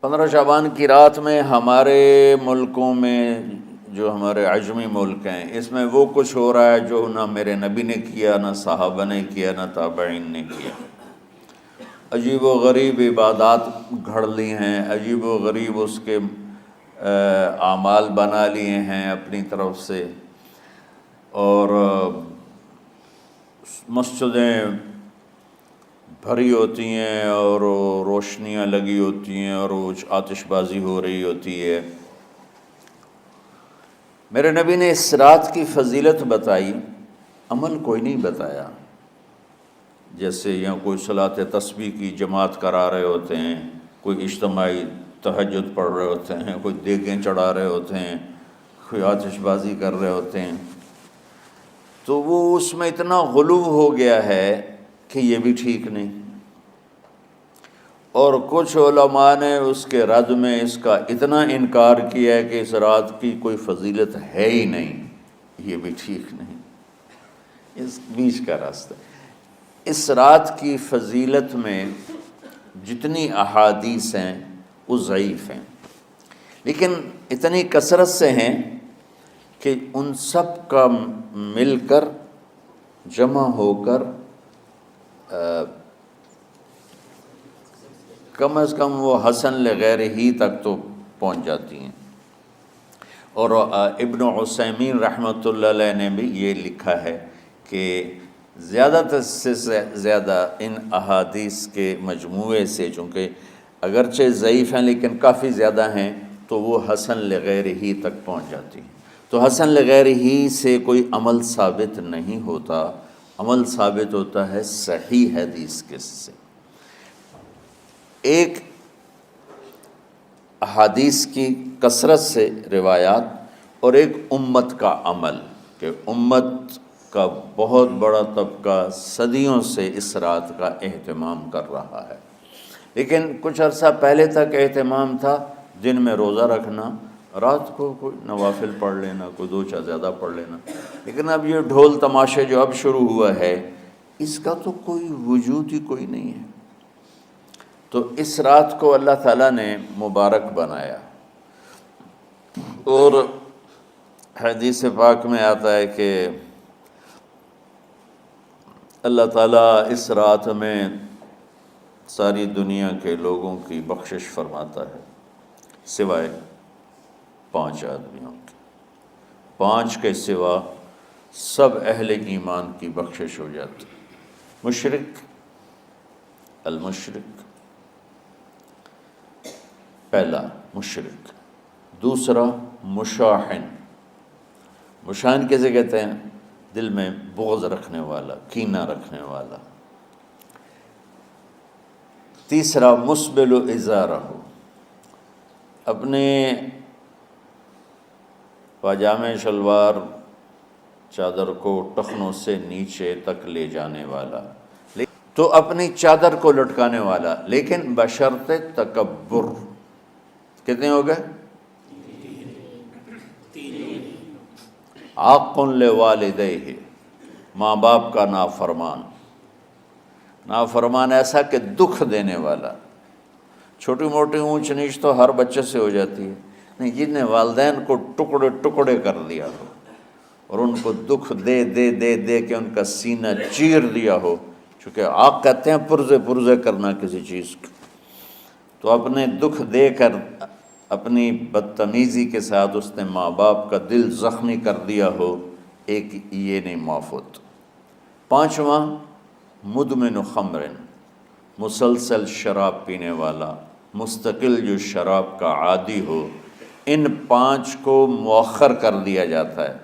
15 شعبان کی رات میں ہمارے ملکوں میں جو ہمارے عجمی ملک ہیں اس میں وہ کچھ ہو رہا ہے جو نہ میرے نبی نے کیا، نہ صحابہ نے کیا، نہ تابعین نے کیا۔ عجیب و غریب عبادات گھڑ لی ہیں، عجیب و غریب اس کے اعمال بنا لیے ہیں اپنی طرف سے، اور مسجدیں بھری ہوتی ہیں اور روشنیاں لگی ہوتی ہیں اور آتش بازی ہو رہی ہوتی ہے۔ میرے نبی نے اس رات کی فضیلت بتائی، عمل کوئی نہیں بتایا۔ جیسے یہاں کوئی صلاۃ تسبیح کی جماعت کرا رہے ہوتے ہیں، کوئی اجتماعی تہجد پڑھ رہے ہوتے ہیں، کوئی دیگیں چڑھا رہے ہوتے ہیں، کوئی آتش بازی کر رہے ہوتے ہیں، تو وہ اس میں اتنا غلو ہو گیا ہے کہ یہ بھی ٹھیک نہیں۔ اور کچھ علماء نے اس کے رد میں اس کا اتنا انکار کیا ہے کہ اس رات کی کوئی فضیلت ہے ہی نہیں، یہ بھی ٹھیک نہیں۔ اس بیچ کا راستہ، اس رات کی فضیلت میں جتنی احادیث ہیں وہ ضعیف ہیں، لیکن اتنی کثرت سے ہیں کہ ان سب کا مل کر جمع ہو کر کم از کم وہ حسن لغیر ہی تک تو پہنچ جاتی ہیں۔ اور ابن عثیمین رحمۃ اللہ علیہ نے بھی یہ لکھا ہے کہ زیادہ سے زیادہ ان احادیث کے مجموعے سے، چونکہ اگرچہ ضعیف ہیں لیکن کافی زیادہ ہیں، تو وہ حسن لغیر ہی تک پہنچ جاتی ہیں۔ تو حسن لغیر ہی سے کوئی عمل ثابت نہیں ہوتا، عمل ثابت ہوتا ہے صحیح حدیث کے سے۔ ایک احادیث کی کثرت سے روایات، اور ایک امت کا عمل، کہ امت کا بہت بڑا طبقہ صدیوں سے اس رات کا اہتمام کر رہا ہے۔ لیکن کچھ عرصہ پہلے تک اہتمام تھا دن میں روزہ رکھنا، رات کو کوئی نوافل پڑھ لینا، کوئی دو چار زیادہ پڑھ لینا، لیکن اب یہ ڈھول تماشے جو اب شروع ہوا ہے اس کا تو کوئی وجود ہی کوئی نہیں ہے۔ تو اس رات کو اللہ تعالیٰ نے مبارک بنایا، اور حدیث پاک میں آتا ہے کہ اللہ تعالیٰ اس رات میں ساری دنیا کے لوگوں کی بخشش فرماتا ہے سوائے 5 آدمیوں کے۔ 5 کے سوا سب اہل ایمان کی بخشش ہو جاتی۔ مشرک، المشرک، پہلا مشرک، دوسرا مشاحن، مشاحن کیسے کہتے ہیں؟ دل میں بغض رکھنے والا، کینہ رکھنے والا۔ تیسرا مسبل ازارہ، اپنے پاجامے شلوار چادر کو ٹخنوں سے نیچے تک لے جانے والا، تو اپنی چادر کو لٹکانے والا، لیکن بشرط تکبر۔ کتنے ہو گئے؟ عاق لوالدیہ، ماں باپ کا نافرمان، نافرمان ایسا کہ دکھ دینے والا۔ چھوٹی موٹی اونچ نیچ تو ہر بچے سے ہو جاتی ہے، نہیں، جن نے والدین کو ٹکڑے ٹکڑے کر دیا ہو اور ان کو دکھ دے دے دے دے کے ان کا سینہ چیر دیا ہو، چونکہ عاق کہتے ہیں پرزے پرزے کرنا کسی چیز کو، تو اپنے دکھ دے کر، اپنی بدتمیزی کے ساتھ اس نے ماں باپ کا دل زخمی کر دیا ہو، ایک یہ نہیں معاف ہوتا۔ 5واں مدمن خمر، مسلسل شراب پینے والا، مستقل جو شراب کا عادی ہو۔ ان 5 کو مؤخر کر دیا جاتا ہے۔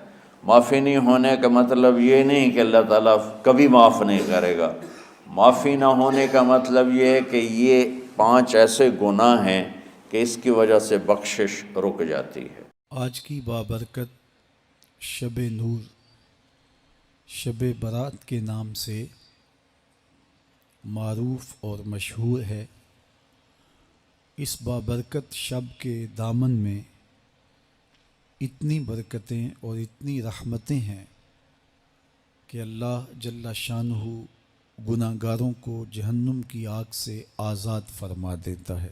معافی نہیں ہونے کا مطلب یہ نہیں کہ اللہ تعالیٰ کبھی معاف نہیں کرے گا، معافی نہ ہونے کا مطلب یہ ہے کہ یہ 5 ایسے گناہ ہیں کہ اس کی وجہ سے بخشش رک جاتی ہے۔ آج کی بابرکت شب نور، شب برات کے نام سے معروف اور مشہور ہے۔ اس بابرکت شب کے دامن میں اتنی برکتیں اور اتنی رحمتیں ہیں کہ اللہ جل شانہ گناہ گاروں کو جہنم کی آگ سے آزاد فرما دیتا ہے۔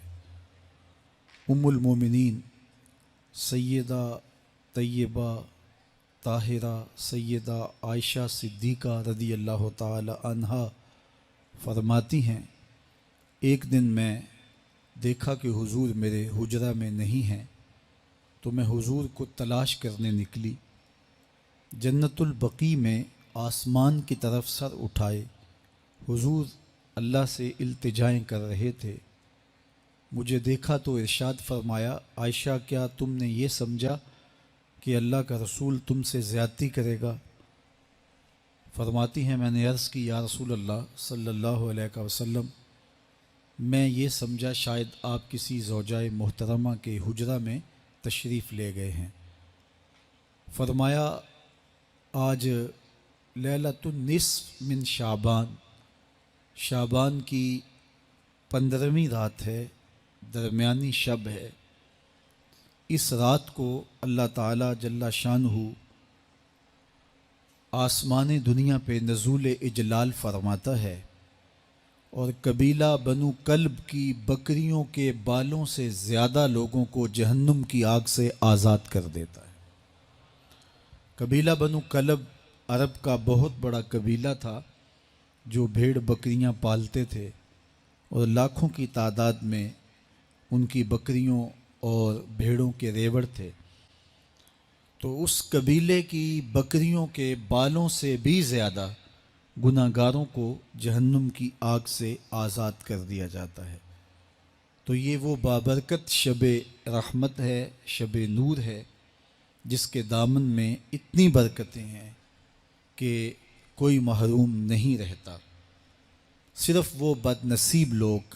المومنین سیدہ طیبہ طاہرہ سیدہ عائشہ صدیقہ رضی اللہ تعالی عنہا فرماتی ہیں، ایک دن میں دیکھا کہ حضور میرے حجرہ میں نہیں ہیں، تو میں حضور کو تلاش کرنے نکلی۔ جنت البقیع میں آسمان کی طرف سر اٹھائے حضور اللہ سے التجائیں کر رہے تھے۔ مجھے دیکھا تو ارشاد فرمایا، عائشہ کیا تم نے یہ سمجھا کہ اللہ کا رسول تم سے زیادتی کرے گا؟ فرماتی ہیں میں نے عرض کی، یا رسول اللہ صلی اللہ علیہ وسلم، میں یہ سمجھا شاید آپ کسی زوجہ محترمہ کے حجرہ میں تشریف لے گئے ہیں۔ فرمایا آج لیلۃ النصف من شعبان، شعبان کی 15ویں رات ہے، درمیانی شب ہے۔ اس رات کو اللہ تعالیٰ جل شانہ آسمان دنیا پہ نزول اجلال فرماتا ہے اور قبیلہ بنو کلب کی بکریوں کے بالوں سے زیادہ لوگوں کو جہنم کی آگ سے آزاد کر دیتا ہے۔ قبیلہ بنو کلب عرب کا بہت بڑا قبیلہ تھا جو بھیڑ بکریاں پالتے تھے، اور لاکھوں کی تعداد میں ان کی بکریوں اور بھیڑوں کے ریوڑ تھے۔ تو اس قبیلے کی بکریوں کے بالوں سے بھی زیادہ گناہ گاروں کو جہنم کی آگ سے آزاد کر دیا جاتا ہے۔ تو یہ وہ بابرکت شب رحمت ہے، شب نور ہے، جس کے دامن میں اتنی برکتیں ہیں کہ کوئی محروم نہیں رہتا۔ صرف وہ بد نصیب لوگ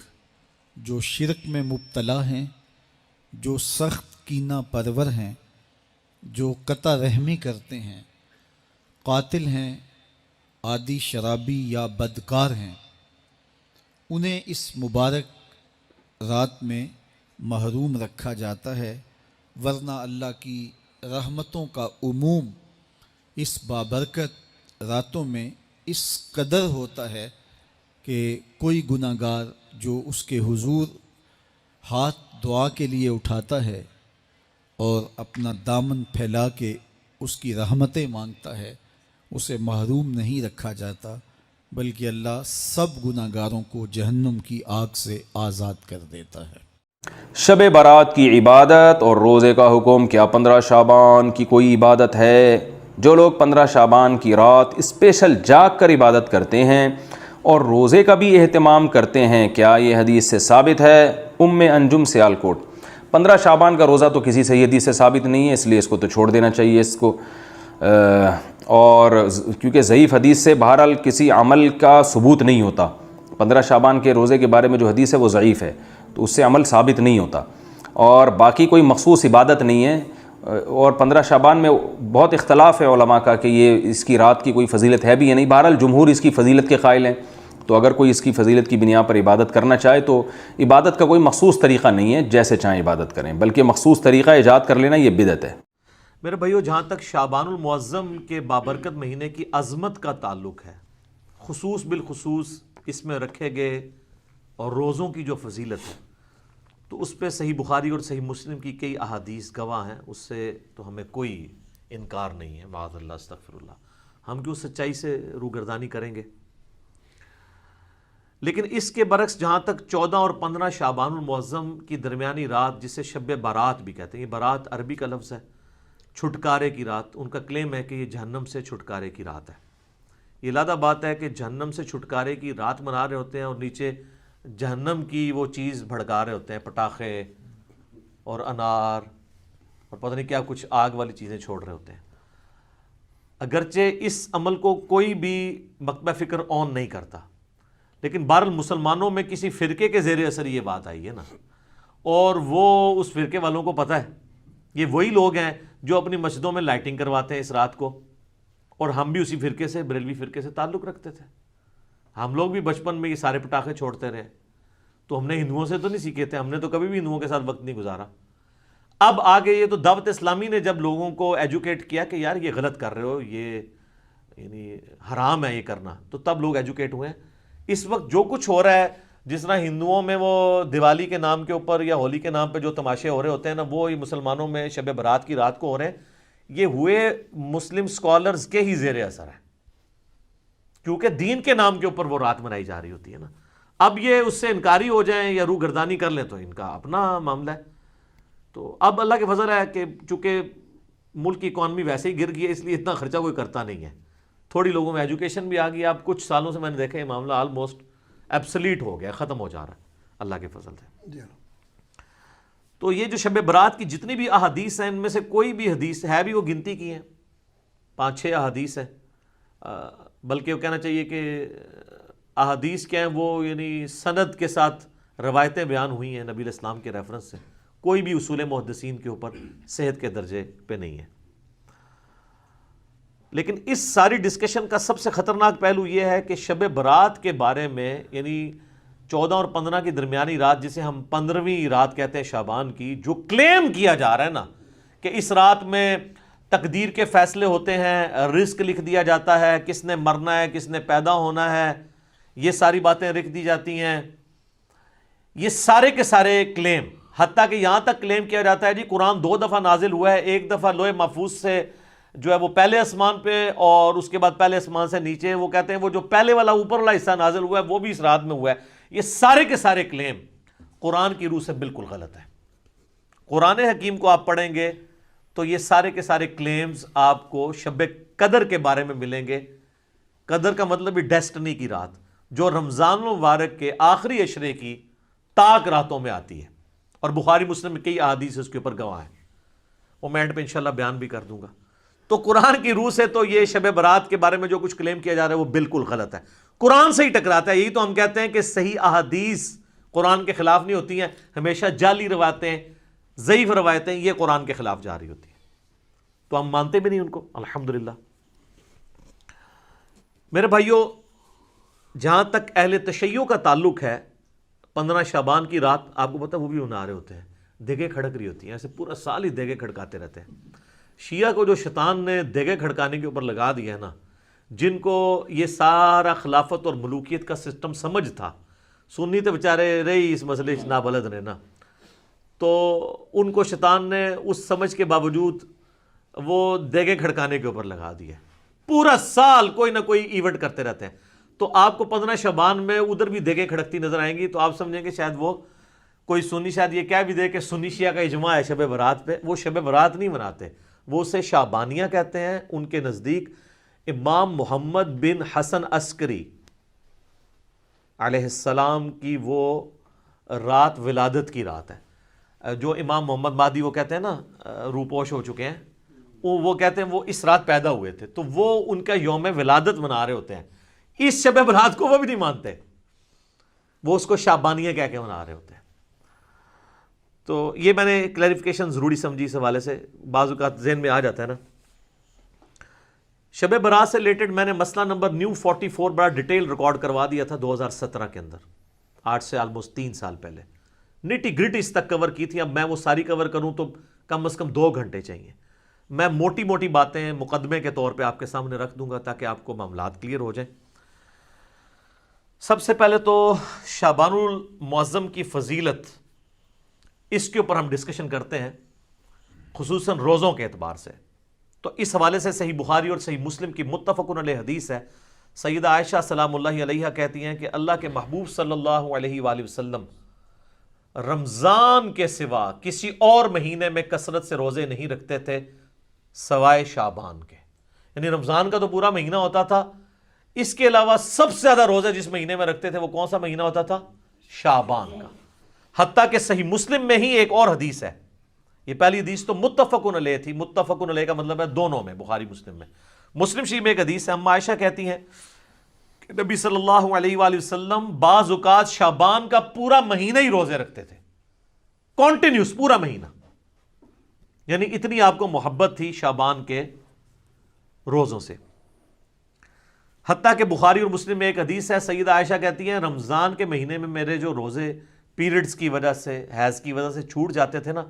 جو شرک میں مبتلا ہیں، جو سخت کینہ پرور ہیں، جو قطع رحمی کرتے ہیں، قاتل ہیں، عادی شرابی یا بدکار ہیں، انہیں اس مبارک رات میں محروم رکھا جاتا ہے، ورنہ اللہ کی رحمتوں کا عموم اس بابرکت راتوں میں اس قدر ہوتا ہے کہ کوئی گناہ گار جو اس کے حضور ہاتھ دعا کے لیے اٹھاتا ہے اور اپنا دامن پھیلا کے اس کی رحمتیں مانگتا ہے، اسے محروم نہیں رکھا جاتا، بلکہ اللہ سب گناہ گاروں کو جہنم کی آگ سے آزاد کر دیتا ہے۔ شب برات کی عبادت اور روزے کا حکم۔ کیا 15 شعبان کی کوئی عبادت ہے؟ جو لوگ 15 شعبان کی رات اسپیشل جاگ کر عبادت کرتے ہیں اور روزے کا بھی اہتمام کرتے ہیں، کیا یہ حدیث سے ثابت ہے؟ انجم سیالکوٹ۔ 15 شعبان کا روزہ تو کسی صحیح حدیث سے ثابت نہیں ہے، اس لیے اس کو تو چھوڑ دینا چاہیے اس کو، اور کیونکہ ضعیف حدیث سے بہرحال کسی عمل کا ثبوت نہیں ہوتا۔ 15 شعبان کے روزے کے بارے میں جو حدیث ہے وہ ضعیف ہے، تو اس سے عمل ثابت نہیں ہوتا، اور باقی کوئی مخصوص عبادت نہیں ہے۔ اور 15 شعبان میں بہت اختلاف ہے علماء کا کہ یہ اس کی رات کی کوئی فضیلت ہے بھی یا نہیں۔ بہرحال جمہور اس کی فضیلت کے قائل ہیں، تو اگر کوئی اس کی فضیلت کی بنیاد پر عبادت کرنا چاہے تو عبادت کا کوئی مخصوص طریقہ نہیں ہے، جیسے چاہیں عبادت کریں، بلکہ مخصوص طریقہ ایجاد کر لینا یہ بدعت ہے۔ میرے بھائیو، جہاں تک شعبان المعظم کے بابرکت مہینے کی عظمت کا تعلق ہے، خصوص بالخصوص اس میں رکھے گئے اور روزوں کی جو فضیلت ہے، تو اس پہ صحیح بخاری اور صحیح مسلم کی کئی احادیث گواہ ہیں، اس سے تو ہمیں کوئی انکار نہیں ہے، معاذ اللہ استغفر اللہ، ہم کیوں سچائی سے روگردانی کریں گے؟ لیکن اس کے برعکس جہاں تک 14 اور 15 شعبان المعظم کی درمیانی رات، جسے شب برات بھی کہتے ہیں، یہ برات عربی کا لفظ ہے، چھٹکارے کی رات، ان کا کلیم ہے کہ یہ جہنم سے چھٹکارے کی رات ہے۔ یہ لادہ بات ہے کہ جہنم سے چھٹکارے کی رات منا رہے ہوتے ہیں اور نیچے جہنم کی وہ چیز بھڑکا رہے ہوتے ہیں، پٹاخے اور انار اور پتہ نہیں کیا کچھ آگ والی چیزیں چھوڑ رہے ہوتے ہیں۔ اگرچہ اس عمل کو کوئی بھی مکتبہ فکر آن نہیں کرتا، لیکن بہرحال مسلمانوں میں کسی فرقے کے زیر اثر یہ بات آئی ہے نا، اور وہ اس فرقے والوں کو پتہ ہے، یہ وہی لوگ ہیں جو اپنی مسجدوں میں لائٹنگ کرواتے ہیں اس رات کو، اور ہم بھی اسی فرقے سے، بریلوی فرقے سے تعلق رکھتے تھے۔ ہم لوگ بھی بچپن میں یہ سارے پٹاخے چھوڑتے رہے، تو ہم نے ہندوؤں سے تو نہیں سیکھے تھے، ہم نے تو کبھی بھی ہندوؤں کے ساتھ وقت نہیں گزارا۔ اب آگے یہ تو دعوت اسلامی نے جب لوگوں کو ایجوکیٹ کیا کہ یار یہ غلط کر رہے ہو، یہ یعنی حرام ہے یہ کرنا، تو تب لوگ ایجوکیٹ ہوئے ہیں۔ اس وقت جو کچھ ہو رہا ہے جس طرح ہندوؤں میں وہ دیوالی کے نام کے اوپر یا ہولی کے نام پہ جو تماشے ہو رہے ہوتے ہیں نا، وہ مسلمانوں میں شب برات کی رات کو ہو رہے ہیں، یہ ہوئے مسلم سکولرز کے ہی زیر اثر ہے، کیونکہ دین کے نام کے اوپر وہ رات منائی جا رہی ہوتی ہے نا۔ اب یہ اس سے انکاری ہو جائیں یا روح گردانی کر لیں تو ان کا اپنا معاملہ ہے۔ تو اب اللہ کے فضل ہے کہ چونکہ ملک کی اکانومی ویسے ہی گر گئی ہے، اس لیے اتنا خرچہ کوئی کرتا نہیں ہے، تھوڑی لوگوں میں ایجوکیشن بھی آ گئی۔ اب کچھ سالوں سے میں نے دیکھا یہ معاملہ آلموسٹ ایبسلیٹ ہو گیا، ختم ہو جا رہا ہے اللہ کے فضل سے۔ تو یہ جو شب برات کی جتنی بھی احادیث ہیں، ان میں سے کوئی بھی حدیث ہے بھی وہ گنتی کی ہیں، 5-6 احادیث ہیں، بلکہ وہ کہنا چاہیے کہ احادیث کیا ہیں، وہ یعنی سند کے ساتھ روایتیں بیان ہوئی ہیں نبی علیہ السلام کے ریفرنس سے، کوئی بھی اصول محدثین کے اوپر صحت کے درجے پہ نہیں ہے۔ لیکن اس ساری ڈسکشن کا سب سے خطرناک پہلو یہ ہے کہ شب برات کے بارے میں، یعنی 14 اور 15 کی درمیانی رات، جسے ہم 15ویں رات کہتے ہیں شعبان کی، جو کلیم کیا جا رہا ہے نا کہ اس رات میں تقدیر کے فیصلے ہوتے ہیں، رزق لکھ دیا جاتا ہے، کس نے مرنا ہے، کس نے پیدا ہونا ہے، یہ ساری باتیں لکھ دی جاتی ہیں، یہ سارے کے سارے کلیم، حتیٰ کہ یہاں تک کلیم کیا جاتا ہے جی قرآن 2 دفعہ نازل ہوا ہے، ایک دفعہ لوح محفوظ سے جو ہے وہ پہلے آسمان پہ، اور اس کے بعد پہلے آسمان سے نیچے، وہ کہتے ہیں وہ جو پہلے والا اوپر والا حصہ نازل ہوا ہے وہ بھی اس رات میں ہوا ہے۔ یہ سارے کے سارے کلیم قرآن کی روح سے بالکل غلط ہے۔ قرآن حکیم کو آپ پڑھیں گے تو یہ سارے کے سارے کلیمز آپ کو شب قدر کے بارے میں ملیں گے۔ قدر کا مطلب بھی ڈیسٹنی کی رات، جو رمضان المبارک کے آخری عشرے کی تاک راتوں میں آتی ہے، اور بخاری مسلم میں کئی احادیث اس کے اوپر گواہ ہیں، وہ میں اینڈ پہ انشاءاللہ بیان بھی کر دوں گا۔ تو قرآن کی روح سے تو یہ شب برات کے بارے میں جو کچھ کلیم کیا جا رہا ہے وہ بالکل غلط ہے، قرآن سے ہی ٹکراتا ہے۔ یہی تو ہم کہتے ہیں کہ صحیح احادیث قرآن کے خلاف نہیں ہوتی ہیں، ہمیشہ جعلی روایتیں، ضعیف روایتیں یہ قرآن کے خلاف جا رہی ہوتی ہیں، تو ہم مانتے بھی نہیں ان کو، الحمدللہ۔ میرے بھائیوں، جہاں تک اہل تشیع کا تعلق ہے، 15 شعبان کی رات آپ کو پتہ وہ بھی منا رہے ہوتے ہیں، دیگیں کھڑک رہی ہوتی ہیں، ایسے پورا سال ہی دیگیں کھڑکاتے رہتے ہیں۔ شیعہ کو جو شیطان نے دیگیں کھڑکانے کے اوپر لگا دیا ہے نا، جن کو یہ سارا خلافت اور ملوکیت کا سسٹم سمجھ تھا، سنی تو بیچارے رہی اس مسئلے سے نابلد نے نا، تو ان کو شیطان نے اس سمجھ کے باوجود وہ دیگیں کھڑکانے کے اوپر لگا دیا، پورا سال کوئی نہ کوئی ایونٹ کرتے رہتے ہیں۔ تو آپ کو 15 شعبان میں ادھر بھی دیگیں کھڑکتی نظر آئیں گی، تو آپ سمجھیں کہ شاید وہ کوئی سنی شاید یہ کہہ بھی دے کہ سنی شیعہ کا اجماع ہے شب برات پہ۔ وہ شب برات نہیں مناتے، وہ اسے شعبانیہ کہتے ہیں۔ ان کے نزدیک امام محمد بن حسن عسکری علیہ السلام کی وہ رات ولادت کی رات ہے، جو امام محمد مہدی وہ کہتے ہیں نا روپوش ہو چکے ہیں، وہ کہتے ہیں وہ اس رات پیدا ہوئے تھے، تو وہ ان کا یوم ولادت منا رہے ہوتے ہیں۔ اس شب برات کو وہ بھی نہیں مانتے، وہ اس کو شعبانیہ کہہ کے منا رہے ہوتے ہیں۔ تو یہ میں نے کلیریفیکیشن ضروری سمجھی اس حوالے سے، بعض اوقات ذہن میں آ جاتا ہے نا۔ شب برات سے ریلیٹڈ میں نے مسئلہ نمبر نیو 44 بڑا ڈیٹیل ریکارڈ کروا دیا تھا 2017 کے اندر، 8 سے آلموسٹ 3 سال پہلے، نٹی گرٹی اس تک کور کی تھی۔ اب میں وہ ساری کور کروں تو کم از کم 2 گھنٹے چاہیے۔ میں موٹی موٹی باتیں مقدمے کے طور پہ آپ کے سامنے رکھ دوں گا تاکہ آپ کو معاملات کلیئر ہو جائیں۔ سب سے پہلے تو شعبان المعظم کی فضیلت، اس کے اوپر ہم ڈسکشن کرتے ہیں، خصوصاً روزوں کے اعتبار سے۔ تو اس حوالے سے صحیح بخاری اور صحیح مسلم کی متفق علیہ حدیث ہے، سیدہ عائشہ سلام اللہ علیہا کہتی ہیں کہ اللہ کے محبوب صلی اللہ علیہ وآلہ وسلم رمضان کے سوا کسی اور مہینے میں کثرت سے روزے نہیں رکھتے تھے سوائے شعبان کے، یعنی رمضان کا تو پورا مہینہ ہوتا تھا، اس کے علاوہ سب سے زیادہ روزے جس مہینے میں رکھتے تھے وہ کون سا مہینہ ہوتا تھا؟ شعبان کا۔ حتیٰ کہ صحیح مسلم میں ہی ایک اور حدیث ہے، یہ پہلی حدیث تو متفقن علیہ تھی، متفقن علیہ کا مطلب ہے دونوں میں، بخاری مسلم میں۔ مسلم شریف میں ایک حدیث ہے، اما عائشہ کہتی ہیں کہ نبی صلی اللہ علیہ وآلہ وسلم بعض اوقات شعبان کا پورا مہینہ ہی روزے رکھتے تھے، کانٹینیوس پورا مہینہ، یعنی اتنی آپ کو محبت تھی شعبان کے روزوں سے۔ حتیٰ کہ بخاری اور مسلم میں ایک حدیث ہے، سیدہ عائشہ کہتی ہیں رمضان کے مہینے میں میرے جو روزے پیریڈز کی وجہ سے، حیض کی وجہ سے چھوٹ جاتے تھے نا،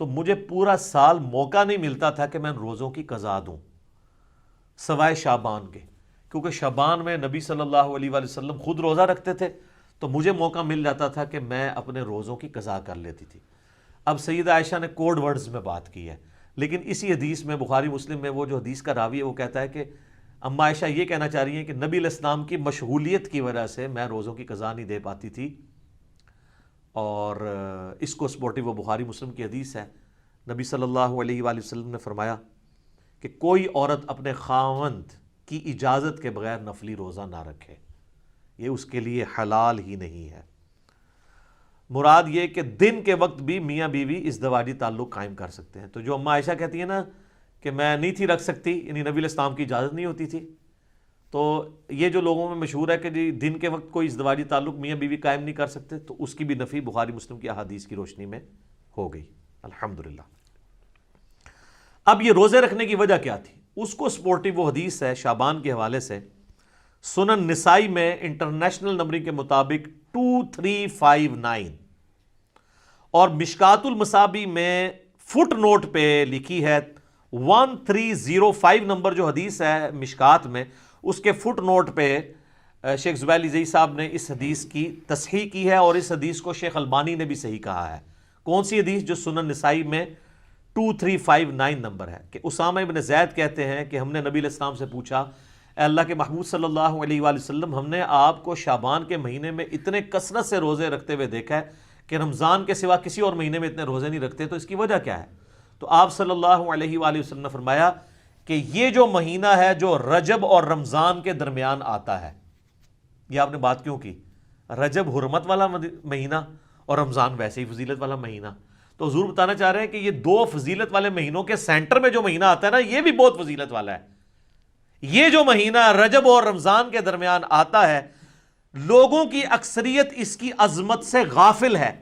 تو مجھے پورا سال موقع نہیں ملتا تھا کہ میں روزوں کی قضا دوں سوائے شعبان کے، کیونکہ شعبان میں نبی صلی اللہ علیہ وآلہ وسلم خود روزہ رکھتے تھے، تو مجھے موقع مل جاتا تھا کہ میں اپنے روزوں کی قضا کر لیتی تھی۔ اب سیدہ عائشہ نے کوڈ ورڈز میں بات کی ہے، لیکن اسی حدیث میں بخاری مسلم میں وہ جو حدیث کا راوی ہے وہ کہتا ہے کہ اما عائشہ یہ کہنا چاہ رہی ہیں کہ نبی علیہ السلام کی مشغولیت کی وجہ سے میں روزوں کی قضا نہیں دے پاتی تھی، اور اس کو سپورٹو وہ بخاری مسلم کی حدیث ہے۔ نبی صلی اللہ علیہ وآلہ وسلم نے فرمایا کہ کوئی عورت اپنے خاوند کی اجازت کے بغیر نفلی روزہ نہ رکھے، یہ اس کے لیے حلال ہی نہیں ہے۔ مراد یہ کہ دن کے وقت بھی میاں بیوی ازدواجی تعلق قائم کر سکتے ہیں۔ تو جو اماں عائشہ کہتی ہے نا کہ میں نہیں تھی رکھ سکتی، یعنی نبی علیہ السلام کی اجازت نہیں ہوتی تھی، تو یہ جو لوگوں میں مشہور ہے کہ جی دن کے وقت کوئی ازدواجی تعلق میاں بیوی قائم نہیں کر سکتے، تو اس کی بھی نفی بخاری مسلم کی احادیث کی روشنی میں ہو گئی، الحمدللہ۔ اب یہ روزے رکھنے کی وجہ کیا تھی؟ اس کو سپورٹو وہ حدیث ہے شعبان کے حوالے سے، سنن نسائی میں انٹرنیشنل نمبرنگ کے مطابق 2359، اور مشکات المصابی میں فٹ نوٹ پہ لکھی ہے 1305 نمبر جو حدیث ہے مشکات میں، اس کے فٹ نوٹ پہ شیخ زبیل زئی صاحب نے اس حدیث کی تصحیح کی ہے، اور اس حدیث کو شیخ البانی نے بھی صحیح کہا ہے۔ کون سی حدیث؟ جو سنن نسائی میں 2359 نمبر ہے، کہ اسامہ ابن زید کہتے ہیں کہ ہم نے نبی علیہ السلام سے پوچھا، اے اللہ کے محبوب صلی اللہ علیہ وآلہ وسلم، ہم نے آپ کو شعبان کے مہینے میں اتنے کثرت سے روزے رکھتے ہوئے دیکھا ہے کہ رمضان کے سوا کسی اور مہینے میں اتنے روزے نہیں رکھتے، تو اس کی وجہ کیا ہے؟ تو آپ صلی اللہ علیہ وآلہ وسلم نے فرمایا کہ یہ جو مہینہ ہے جو رجب اور رمضان کے درمیان آتا ہے، یہ آپ نے بات کیوں کی؟ رجب حرمت والا مہینہ اور رمضان ویسے ہی فضیلت والا مہینہ، تو حضور بتانا چاہ رہے ہیں کہ یہ دو فضیلت والے مہینوں کے سینٹر میں جو مہینہ آتا ہے نا، یہ بھی بہت فضیلت والا ہے۔ یہ جو مہینہ رجب اور رمضان کے درمیان آتا ہے، لوگوں کی اکثریت اس کی عظمت سے غافل ہے،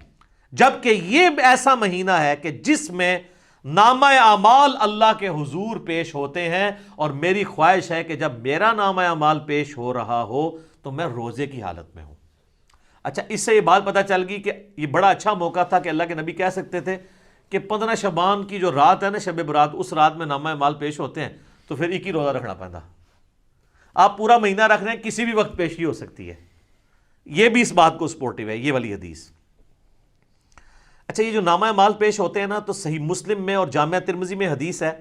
جبکہ یہ ایسا مہینہ ہے کہ جس میں نامہ اعمال اللہ کے حضور پیش ہوتے ہیں، اور میری خواہش ہے کہ جب میرا نامہ اعمال پیش ہو رہا ہو تو میں روزے کی حالت میں ہوں۔ اچھا، اس سے یہ بات پتہ چل گئی کہ یہ بڑا اچھا موقع تھا کہ اللہ کے نبی کہہ سکتے تھے کہ 15 شعبان کی جو رات ہے نا، شب برات، اس رات میں نامہ اعمال پیش ہوتے ہیں، تو پھر ایک ہی روزہ رکھنا پڑتا۔ آپ پورا مہینہ رکھ رہے ہیں، کسی بھی وقت پیشی ہو سکتی ہے، یہ بھی اس بات کو سپورٹو ہے، یہ والی حدیث۔ اچھا، یہ جو نامہ اعمال پیش ہوتے ہیں نا، تو صحیح مسلم میں اور جامعہ ترمذی میں حدیث ہے،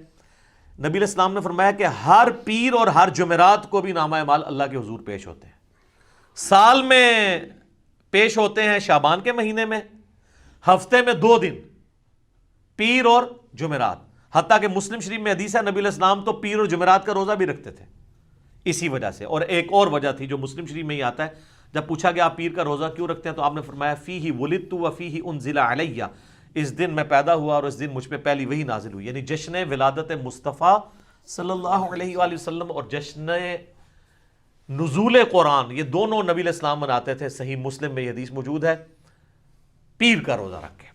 نبی علیہ السلام نے فرمایا کہ ہر پیر اور ہر جمعرات کو بھی نامہ اعمال اللہ کے حضور پیش ہوتے ہیں۔ سال میں پیش ہوتے ہیں شعبان کے مہینے میں، ہفتے میں 2 دن، پیر اور جمعرات۔ حتیٰ کہ مسلم شریف میں حدیث ہے نبی علیہ السلام تو پیر اور جمعرات کا روزہ بھی رکھتے تھے اسی وجہ سے۔ اور ایک اور وجہ تھی جو مسلم شریف میں ہی آتا ہے، جب پوچھا گیا آپ پیر کا روزہ کیوں رکھتے ہیں، تو آپ نے فرمایا فیہ ولدت و فیہ انزل علیہ، اس دن میں پیدا ہوا اور اس دن مجھ پہ پہلی وحی نازل ہوئی، یعنی جشن ولادت مصطفیٰ صلی اللہ علیہ وآلہ وسلم اور جشن نزول قرآن، یہ دونوں نبی علیہ السلام مناتے تھے۔ صحیح مسلم میں یہ حدیث موجود ہے، پیر کا روزہ رکھ کے۔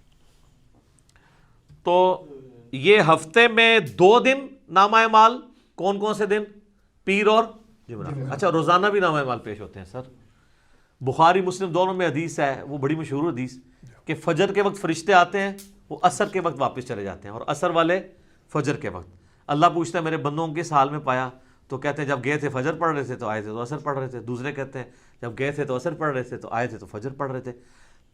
تو یہ ہفتے میں 2 دن نامہ اعمال، کون کون سے دن؟ پیر اور جمعرات۔ اچھا، روزانہ بھی نامہ اعمال پیش ہوتے ہیں سر؟ بخاری مسلم دونوں میں حدیث ہے، وہ بڑی مشہور حدیث، کہ فجر کے وقت فرشتے آتے ہیں، وہ عصر کے وقت واپس چلے جاتے ہیں، اور عصر والے فجر کے وقت۔ اللہ پوچھتا ہے میرے بندوں کو کس حال میں پایا؟ تو کہتے ہیں جب گئے تھے فجر پڑھ رہے تھے تو آئے تھے تو عصر پڑھ رہے تھے۔ دوسرے کہتے ہیں جب گئے تھے تو عصر پڑھ رہے تھے تو آئے تھے تو فجر پڑھ رہے تھے۔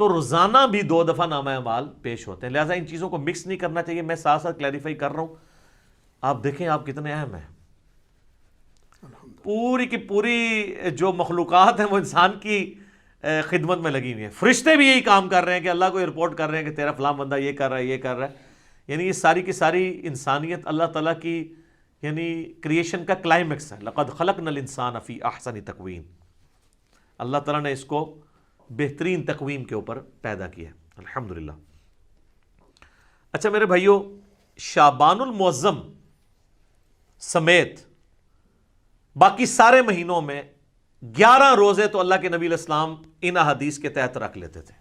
تو روزانہ بھی 2 دفعہ نامہ اعمال پیش ہوتے ہیں، لہٰذا ان چیزوں کو مکس نہیں کرنا چاہیے۔ میں ساتھ ساتھ کلیریفائی کر رہا ہوں، آپ دیکھیں آپ کتنے اہم ہیں۔ پوری کی پوری جو مخلوقات ہیں وہ انسان کی خدمت میں لگی ہوئی ہیں۔ فرشتے بھی یہی کام کر رہے ہیں کہ اللہ کو رپورٹ کر رہے ہیں کہ تیرا فلاں بندہ یہ کر رہا ہے، یہ کر رہا ہے۔ یعنی یہ ساری کی ساری انسانیت اللہ تعالیٰ کی یعنی کریشن کا کلائمیکس ہے۔ لقد خلقنا الانسان فی احسن تقویم، اللہ تعالیٰ نے اس کو بہترین تقویم کے اوپر پیدا کیا ہے، الحمدللہ۔ اچھا میرے بھائیو، شعبان المعظم سمیت باقی سارے مہینوں میں 11 روزے تو اللہ کے نبی علیہ السلام ان احادیث کے تحت رکھ لیتے تھے۔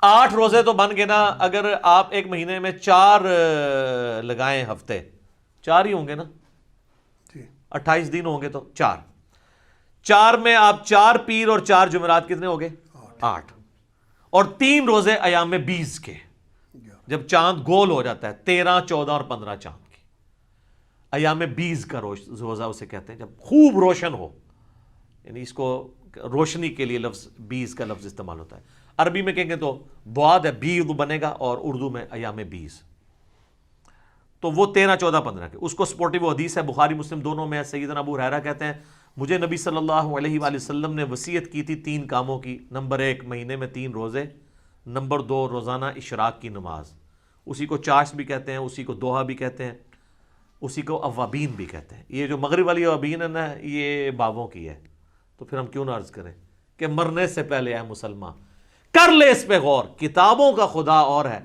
8 روزے تو بن گئے نا، اگر آپ ایک مہینے میں 4 لگائیں، ہفتے 4 ہی ہوں گے نا، 28 دن ہوں گے تو 4 میں آپ 4 پیر اور 4 جمعرات کتنے ہو گئے؟ 8، اور 3 روزے ایام 20 کے، جب چاند گول ہو جاتا ہے، 13، 14 اور 15 چاند کی، ایام 20 کا روزہ اسے کہتے ہیں، جب خوب روشن ہو، یعنی اس کو روشنی کے لیے لفظ بیس کا لفظ استعمال ہوتا ہے. عربی میں کہیں گے تو بعد ہے، بیض بنے گا، اور اردو میں ایام بیس. تو وہ 13 14 15 کے اس کو سپورٹیو حدیث ہے، بخاری مسلم دونوں میں ہے. سیدنا ابو ہریرہ کہتے ہیں مجھے نبی صلی اللہ علیہ وآلہ وسلم نے وصیت کی تھی 3 کاموں کی. نمبر 1 مہینے میں 3 روزے، نمبر 2 روزانہ اشراق کی نماز، اسی کو چاشت بھی کہتے ہیں، اسی کو دوحہ بھی کہتے ہیں، اسی کو اوابین بھی کہتے ہیں. یہ جو مغرب والی اوابین ہے نا، یہ بابوں کی ہے. تو پھر ہم کیوں نہ عرض کریں کہ مرنے سے پہلے اے مسلمان کر لے اس پہ غور. کتابوں کا خدا اور ہے،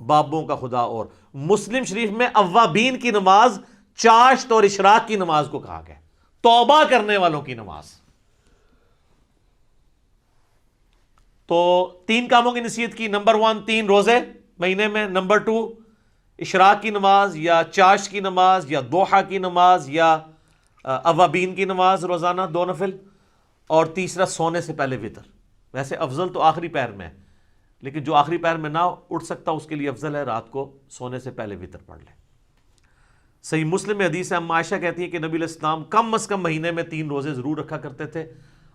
بابوں کا خدا اور. مسلم شریف میں اوابین کی نماز چاشت اور اشراق کی نماز کو کہا گیا، توبہ کرنے والوں کی نماز. تو 3 کاموں کی نصیحت کی. نمبر 1 3 روزے مہینے میں، نمبر 2 اشراق کی نماز یا چاشت کی نماز یا دوحہ کی نماز یا اوابین کی نماز روزانہ 2 نفل، اور تیسرا سونے سے پہلے وطر. ویسے افضل تو آخری پہر میں ہے، لیکن جو آخری پہر میں نہ اٹھ سکتا اس کے لیے افضل ہے رات کو سونے سے پہلے وطر پڑھ لے. صحیح مسلم میں حدیث ہے، اما عائشہ کہتی ہیں کہ نبی علیہ السلام کم از کم مہینے میں 3 روزے ضرور رکھا کرتے تھے،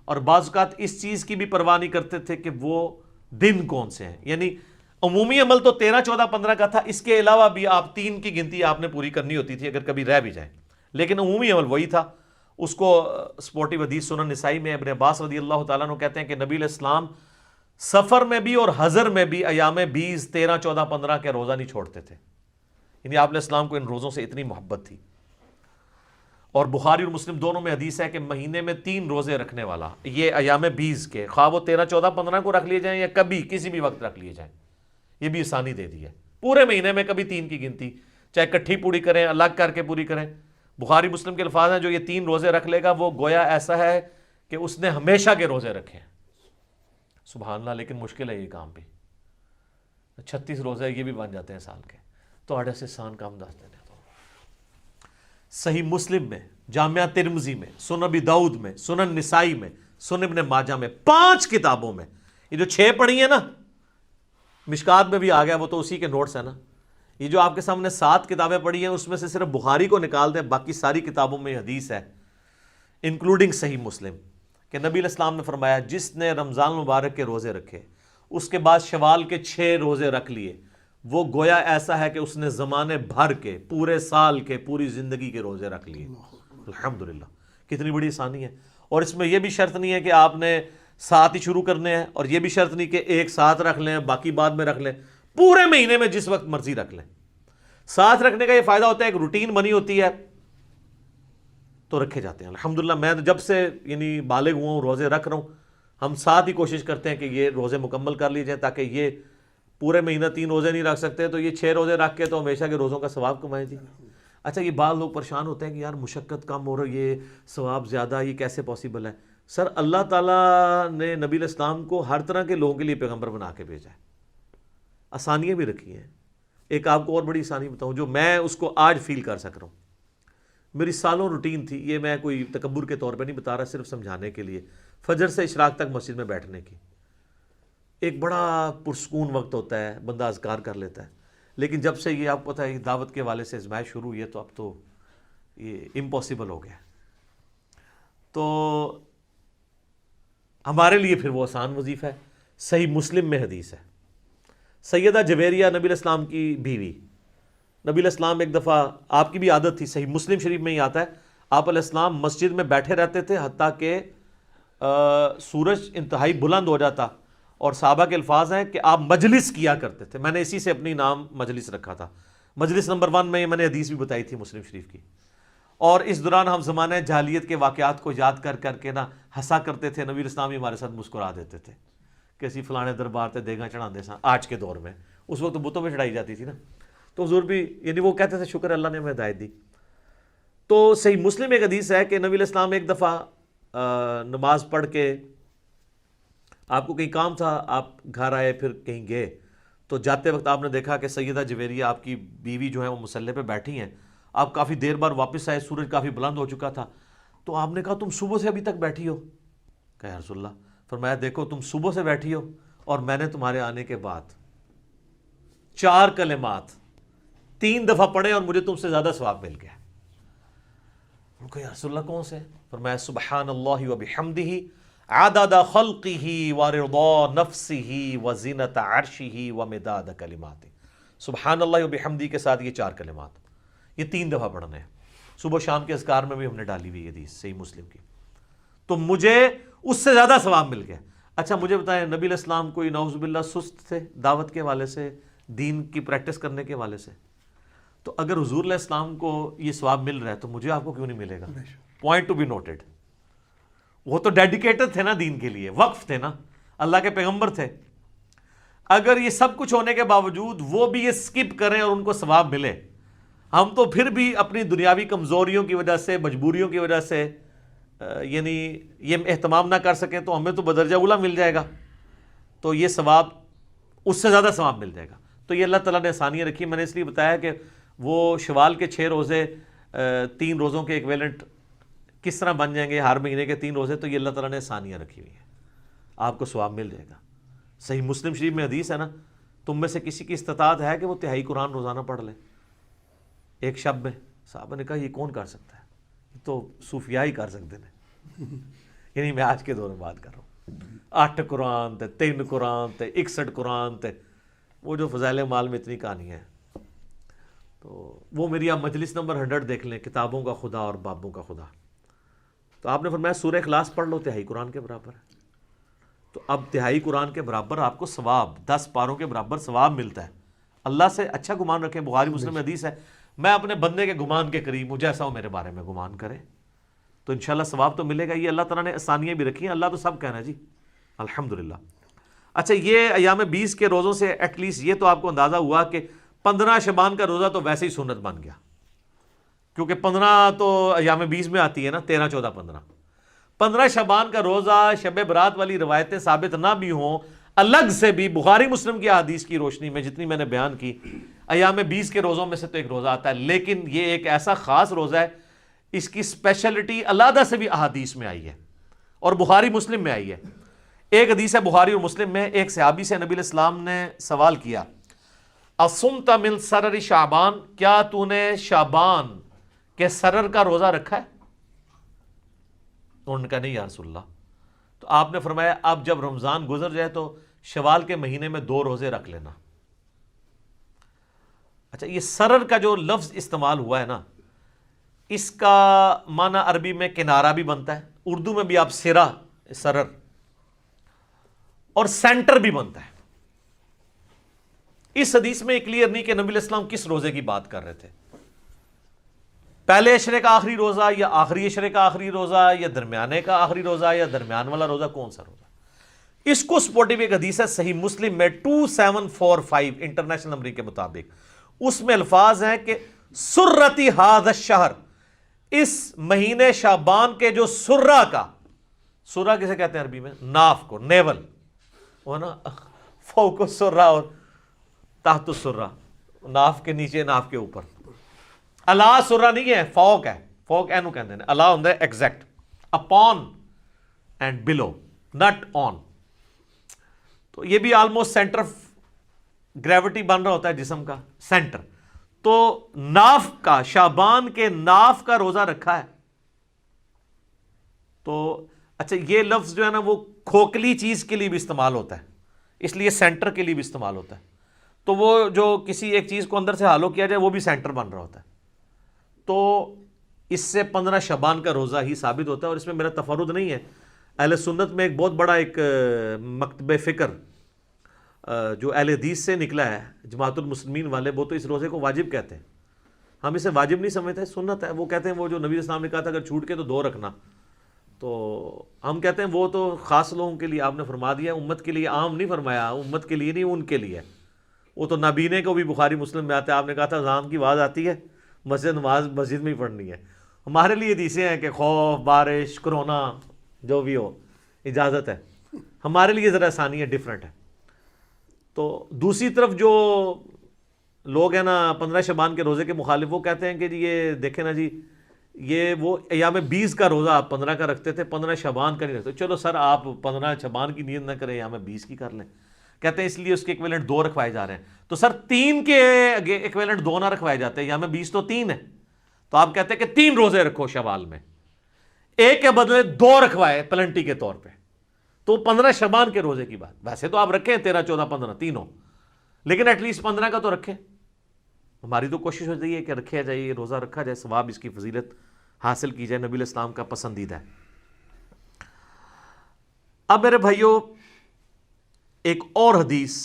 اور بعض اوقات اس چیز کی بھی پرواہ نہیں کرتے تھے کہ وہ دن کون سے ہیں. یعنی عمومی عمل تو 13 14 15 کا تھا، اس کے علاوہ بھی آپ 3 کی گنتی آپ نے پوری کرنی ہوتی تھی اگر کبھی رہ بھی جائیں، لیکن عمومی عمل وہی تھا. اس کو سپورٹیو حدیث سنن نسائی میں ابن عباس رضی اللہ تعالیٰ عنہ کہتے ہیں کہ نبی علیہ السلام سفر میں بھی اور حضر میں بھی ایام 20 13 14 15 کے روزہ نہیں چھوڑتے تھے. یعنی آپ علیہ السلام کو ان روزوں سے اتنی محبت تھی. اور بخاری اور مسلم دونوں میں حدیث ہے کہ مہینے میں 3 روزے رکھنے والا، یہ ایام 20 کے، خواہ وہ 13 14 15 کو رکھ لیے جائیں یا کبھی کسی بھی وقت رکھ لیے جائیں، یہ بھی آسانی دے دی ہے. پورے مہینے میں کبھی 3 کی گنتی، چاہے کٹھی پوری کریں الگ کر کے پوری کریں. بخاری مسلم کے الفاظ ہیں جو یہ 3 روزے رکھ لے گا وہ گویا ایسا ہے کہ اس نے ہمیشہ کے روزے رکھے ہیں. سبحان اللہ. لیکن مشکل ہے یہ کام بھی. 36 روزے یہ بھی بن جاتے ہیں سال کے، تو آڑے سے سان کام دستے ہیں. تو صحیح مسلم میں، جامعہ ترمذی میں، سنن ابی داؤد میں، سنن نسائی میں، سنن ابن ماجہ میں، 5 کتابوں میں، یہ جو 6 پڑھی ہیں نا، مشکات میں بھی آ گیا، وہ تو اسی کے نوٹس ہیں نا. یہ جو آپ کے سامنے 7 کتابیں پڑھی ہیں اس میں سے صرف بخاری کو نکال دیں، باقی ساری کتابوں میں حدیث ہے انکلوڈنگ صحیح مسلم کہ نبی علیہ السلام نے فرمایا جس نے رمضان المبارک کے روزے رکھے اس کے بعد شوال کے 6 روزے رکھ لیے، وہ گویا ایسا ہے کہ اس نے زمانے بھر کے، پورے سال کے، پوری زندگی کے روزے رکھ لیے. الحمدللہ. کتنی بڑی آسانی ہے. اور اس میں یہ بھی شرط نہیں ہے کہ آپ نے 7 ہی شروع کرنے ہیں، اور یہ بھی شرط نہیں کہ ایک 7 رکھ لیں باقی بعد میں رکھ لیں. پورے مہینے میں جس وقت مرضی رکھ لیں. 7 رکھنے کا یہ فائدہ ہوتا ہے، ایک روٹین بنی ہوتی ہے تو رکھے جاتے ہیں. الحمدللہ میں جب سے یعنی بالغ ہوا ہوں روزے رکھ رہا ہوں، ہم 7 ہی کوشش کرتے ہیں کہ یہ روزے مکمل کر لیے جائیں، تاکہ یہ پورے مہینہ 3 روزے نہیں رکھ سکتے تو یہ 6 روزے رکھ کے تو ہمیشہ کے روزوں کا ثواب کمائیں جی. اچھا یہ بعض لوگ پریشان ہوتے ہیں کہ یار مشقت کم ہو رہی ہے، یہ ثواب زیادہ، یہ کیسے پاسبل ہے؟ سر اللہ تعالیٰ نے نبی علیہ السلام کو ہر طرح کے لوگوں کے لیے پیغمبر بنا کے بھیجا ہے، آسانیاں بھی رکھی ہیں. ایک آپ کو اور بڑی آسانی بتاؤں جو میں اس کو آج فیل کر سک رہا ہوں، میری سالوں روٹین تھی، یہ میں کوئی تکبر کے طور پہ نہیں بتا رہا، صرف سمجھانے کے لیے. فجر سے اشراق تک مسجد میں بیٹھنے کی ایک بڑا پرسکون وقت ہوتا ہے، بندہ اذکار کر لیتا ہے. لیکن جب سے یہ آپ کو پتہ ہے دعوت کے حوالے سے ازمائش شروع ہوئی ہے تو اب تو یہ امپاسبل ہو گیا. تو ہمارے لیے پھر وہ آسان وظیفہ ہے. صحیح مسلم میں حدیث ہے، سیدہ جویریہ نبی علیہ السلام کی بیوی، نبی علیہ السلام ایک دفعہ، آپ کی بھی عادت تھی، صحیح مسلم شریف میں ہی آتا ہے، آپ علیہ السلام مسجد میں بیٹھے رہتے تھے حتیٰ کہ سورج انتہائی بلند ہو جاتا، اور صحابہ کے الفاظ ہیں کہ آپ مجلس کیا کرتے تھے. میں نے اسی سے اپنی نام مجلس رکھا تھا. مجلس نمبر 1 میں میں نے حدیث بھی بتائی تھی مسلم شریف کی. اور اس دوران ہم زمانہ جاہلیت کے واقعات کو یاد کر کر کے ہنسا کرتے تھے. نبی اسلام ہمارے ساتھ مسکرا دیتے تھے کہ اسی فلانے دربار تے دیگاں چڑھا دے ساں. آج کے دور میں اس وقت بتوں پہ چڑھائی جاتی تھی نا، تو حضور بھی یعنی وہ کہتے تھے شکر اللہ نے ہمیں ہدایت دی. تو صحیح مسلم ایک حدیث ہے کہ نبی علیہ السلام ایک دفعہ نماز پڑھ کے، آپ کو کہیں کام تھا، آپ گھر آئے پھر کہیں گئے، تو جاتے وقت آپ نے دیکھا کہ سیدہ جویریہ آپ کی بیوی جو ہے وہ مصلی پہ بیٹھی ہیں. آپ کافی دیر بعد واپس آئے، سورج کافی بلند ہو چکا تھا. تو آپ نے کہا تم صبح سے ابھی تک بیٹھی ہو؟ کہا یا رسول اللہ. فرمایا دیکھو تم صبح سے بیٹھی ہو اور میں نے تمہارے آنے کے بعد 4 کلمات 3 دفعہ پڑھے اور مجھے تم سے زیادہ ثواب مل گیا. ان کو یا رسول اللہ کون سے؟ فرمایا سبحان اللہ و بحمدہ عدد خلقہ ورضا نفسہ وزینت عرشہ ومداد کلماتہ. سبحان اللہ وبحمدہ کے ساتھ یہ 4 کلمات، یہ 3 دفعہ پڑھنے ہیں. صبح شام کے اذکار میں بھی ہم نے ڈالی ہوئی حدیث صحیح مسلم کی. تو مجھے اس سے زیادہ ثواب مل گیا. اچھا مجھے بتائیں، نبی علیہ السلام کوئی نعوذ باللہ سست تھے دعوت کے حوالے سے، دین کی پریکٹس کرنے کے حوالے سے؟ تو اگر حضور علیہ السلام کو یہ ثواب مل رہا ہے تو مجھے آپ کو کیوں نہیں ملے گا؟ Point to be noted. وہ تو ڈیڈیکیٹڈ تھے نا دین کے لیے، وقف تھے نا، اللہ کے پیغمبر تھے. اگر یہ سب کچھ ہونے کے باوجود وہ بھی یہ سکپ کریں اور ان کو ثواب ملے، ہم تو پھر بھی اپنی دنیاوی کمزوریوں کی وجہ سے، مجبوریوں کی وجہ سے یعنی یہ اہتمام نہ کر سکیں تو ہمیں تو بدرجہ اولیٰ مل جائے گا، تو یہ ثواب اس سے زیادہ ثواب مل جائے گا. تو یہ اللہ تعالیٰ نے آسانیاں رکھی. میں نے اس لیے بتایا کہ وہ شوال کے 6 روزے 3 روزوں کے ایکویلنٹ کس طرح بن جائیں گے، ہر مہینے کے 3 روزے، تو یہ اللہ تعالیٰ نے آسانیاں رکھی ہوئی ہیں، آپ کو ثواب مل جائے گا. صحیح مسلم شریف میں حدیث ہے نا، تم میں سے کسی کی استطاعت ہے کہ وہ تہائی قرآن روزانہ پڑھ لے ایک شب میں. صحابہ نے کہا یہ کون کر سکتا ہے؟ یہ تو صوفیاء ہی کر سکتے ہیں. یعنی میں آج کے دور میں بات کر رہا ہوں. 8 قرآن تھے، 3 قرآن تھے، 61 قرآن تھے. وہ جو فضائل مال میں اتنی کہانی ہے، تو وہ میری آپ مجلس نمبر 100 دیکھ لیں، کتابوں کا خدا اور بابوں کا خدا. تو آپ نے فرمایا سورہ اخلاص پڑھ لو، تہائی قرآن کے برابر ہے. تو اب تہائی قرآن کے برابر آپ کو ثواب، 10 پاروں کے برابر ثواب ملتا ہے. اللہ سے اچھا گمان رکھیں. بخاری مسلم میں حدیث ہے، میں اپنے بندے کے گمان کے قریب ہوں، جیسا وہ میرے بارے میں گمان کرے. تو انشاءاللہ ثواب تو ملے گا. یہ اللہ تعالیٰ نے آسانیاں بھی رکھی ہیں. اللہ تو سب کہنا ہے جی الحمدللہ. اچھا یہ ایام 20 کے روزوں سے ایٹ لیسٹ یہ تو آپ کو اندازہ ہوا کہ 15 شعبان کا روزہ تو ویسے ہی سنت بن گیا، کیونکہ 15 تو ایام 20 میں آتی ہے نا، 13 14 15. 15 شعبان کا روزہ، شب برات والی روایتیں ثابت نہ بھی ہوں، الگ سے بھی بخاری مسلم کی احادیث کی روشنی میں جتنی میں نے بیان کی، ایام 20 کے روزوں میں سے تو ایک روزہ آتا ہے. لیکن یہ ایک ایسا خاص روزہ ہے، اس کی اسپیشلٹی علیحدہ سے بھی احادیث میں آئی ہے اور بخاری مسلم میں آئی ہے. ایک حدیث ہے بخاری اور مسلم میں، ایک صحابی سے نبی علیہ السلام نے سوال کیا، اصمت من سرر شعبان، کیا تو نے شعبان کے سرر کا روزہ رکھا ہے؟ انہوں نے کہا نہیں یا رسول اللہ. تو آپ نے فرمایا اب جب رمضان گزر جائے تو شوال کے مہینے میں 2 روزے رکھ لینا. اچھا یہ سرر کا جو لفظ استعمال ہوا ہے نا، اس کا معنی عربی میں کنارہ بھی بنتا ہے، اردو میں بھی آپ سرا، سرر، اور سینٹر بھی بنتا ہے. اس حدیث میں کلیئر نہیں کہ نبی علیہ السلام کس روزے کی بات کر رہے تھے، پہلے اشرے کا آخری روزہ یا آخری اشرے کا آخری روزہ یا درمیانے کا آخری روزہ یا درمیان والا روزہ، کون سا روزہ؟ اس کو سپورٹیو ایک حدیث ہے صحیح مسلم میں 2745 انٹرنیشنل نمبر کے مطابق. اس میں الفاظ ہیں کہ سرتی ھذا الشہر، اس مہینے شعبان کے جو سرہ کا، سرہ کسے کہتے ہیں عربی میں؟ ناف کو، نیول، وہ نا فوق السرہ اور تحت السرہ، ناف کے نیچے ناف کے اوپر. اللہ سرہ نہیں ہے، فوق ہے، فوق اینو کہتے ہیں. اللہ ہوتا ہے ایگزیکٹ، اپون اینڈ بلو، نٹ آن. تو یہ بھی آلموسٹ سینٹر آف گریوٹی بن رہا ہوتا ہے جسم کا، سینٹر. تو ناف کا، شعبان کے ناف کا روزہ رکھا ہے. تو اچھا یہ لفظ جو ہے نا وہ کھوکھلی چیز کے لیے بھی استعمال ہوتا ہے، اس لیے سینٹر کے لیے بھی استعمال ہوتا ہے. تو وہ جو کسی ایک چیز کو اندر سے ہالو کیا جائے وہ بھی سینٹر بن رہا ہوتا ہے. تو اس سے 15 شعبان کا روزہ ہی ثابت ہوتا ہے. اور اس میں میرا تفرد نہیں ہے، اہل سنت میں ایک بہت بڑا ایک مکتب فکر جو اہل حدیث سے نکلا ہے، جماعت المسلمین والے، وہ تو اس روزے کو واجب کہتے ہیں. ہم اسے واجب نہیں سمجھتے، سنت ہے. وہ کہتے ہیں وہ جو نبی علیہ السلام نے کہا تھا اگر چھوٹ کے تو 2 رکھنا، تو ہم کہتے ہیں وہ تو خاص لوگوں کے لیے آپ نے فرما دیا، امت کے لیے عام نہیں فرمایا، امت کے لیے نہیں، ان کے لیے. وہ تو نابینے کو بھی بخاری مسلم میں آتا ہے. آپ نے کہا تھا اذان کی آواز آتی ہے، نماز مسجد میں ہی پڑھنی ہے. ہمارے لیے حدیثیں ہیں کہ خوف، بارش، کرونا، جو بھی ہو اجازت ہے. ہمارے لیے ذرا آسانی ہے، ڈیفرنٹ ہے. تو دوسری طرف جو لوگ ہیں نا 15 شعبان کے روزے کے مخالف، وہ کہتے ہیں کہ جی یہ دیکھیں نا جی، یہ وہ ایام 20 کا روزہ آپ 15 کا رکھتے تھے، 15 شعبان کا نہیں رکھتے. چلو سر آپ 15 شعبان کی نیت نہ کریں، ایام 20 کی کر لیں. کہتے ہیں اس لیے اس کے ایکویلنٹ 2 رکھوائے جا رہے ہیں. تو سر 3 کے ایکویلنٹ 2 نہ رکھوائے جاتے ہیں، ایام 20 تو 3 ہے. تو آپ کہتے ہیں کہ 3 روزے رکھو شوال میں، ایک کے بدلے 2 رکھوائے پلنٹی کے طور پہ. تو 15 شعبان کے روزے کی بات، ویسے تو آپ رکھیں 13 14 15 تینوں، لیکن ایٹ لیسٹ 15 کا تو رکھیں. ہماری تو کوشش ہوتی ہے کہ رکھا جائے، یہ روزہ رکھا جائے، ثواب اس کی فضیلت حاصل کی جائے، نبی علیہ السلام کا پسندیدہ ہے. اب میرے بھائیوں ایک اور حدیث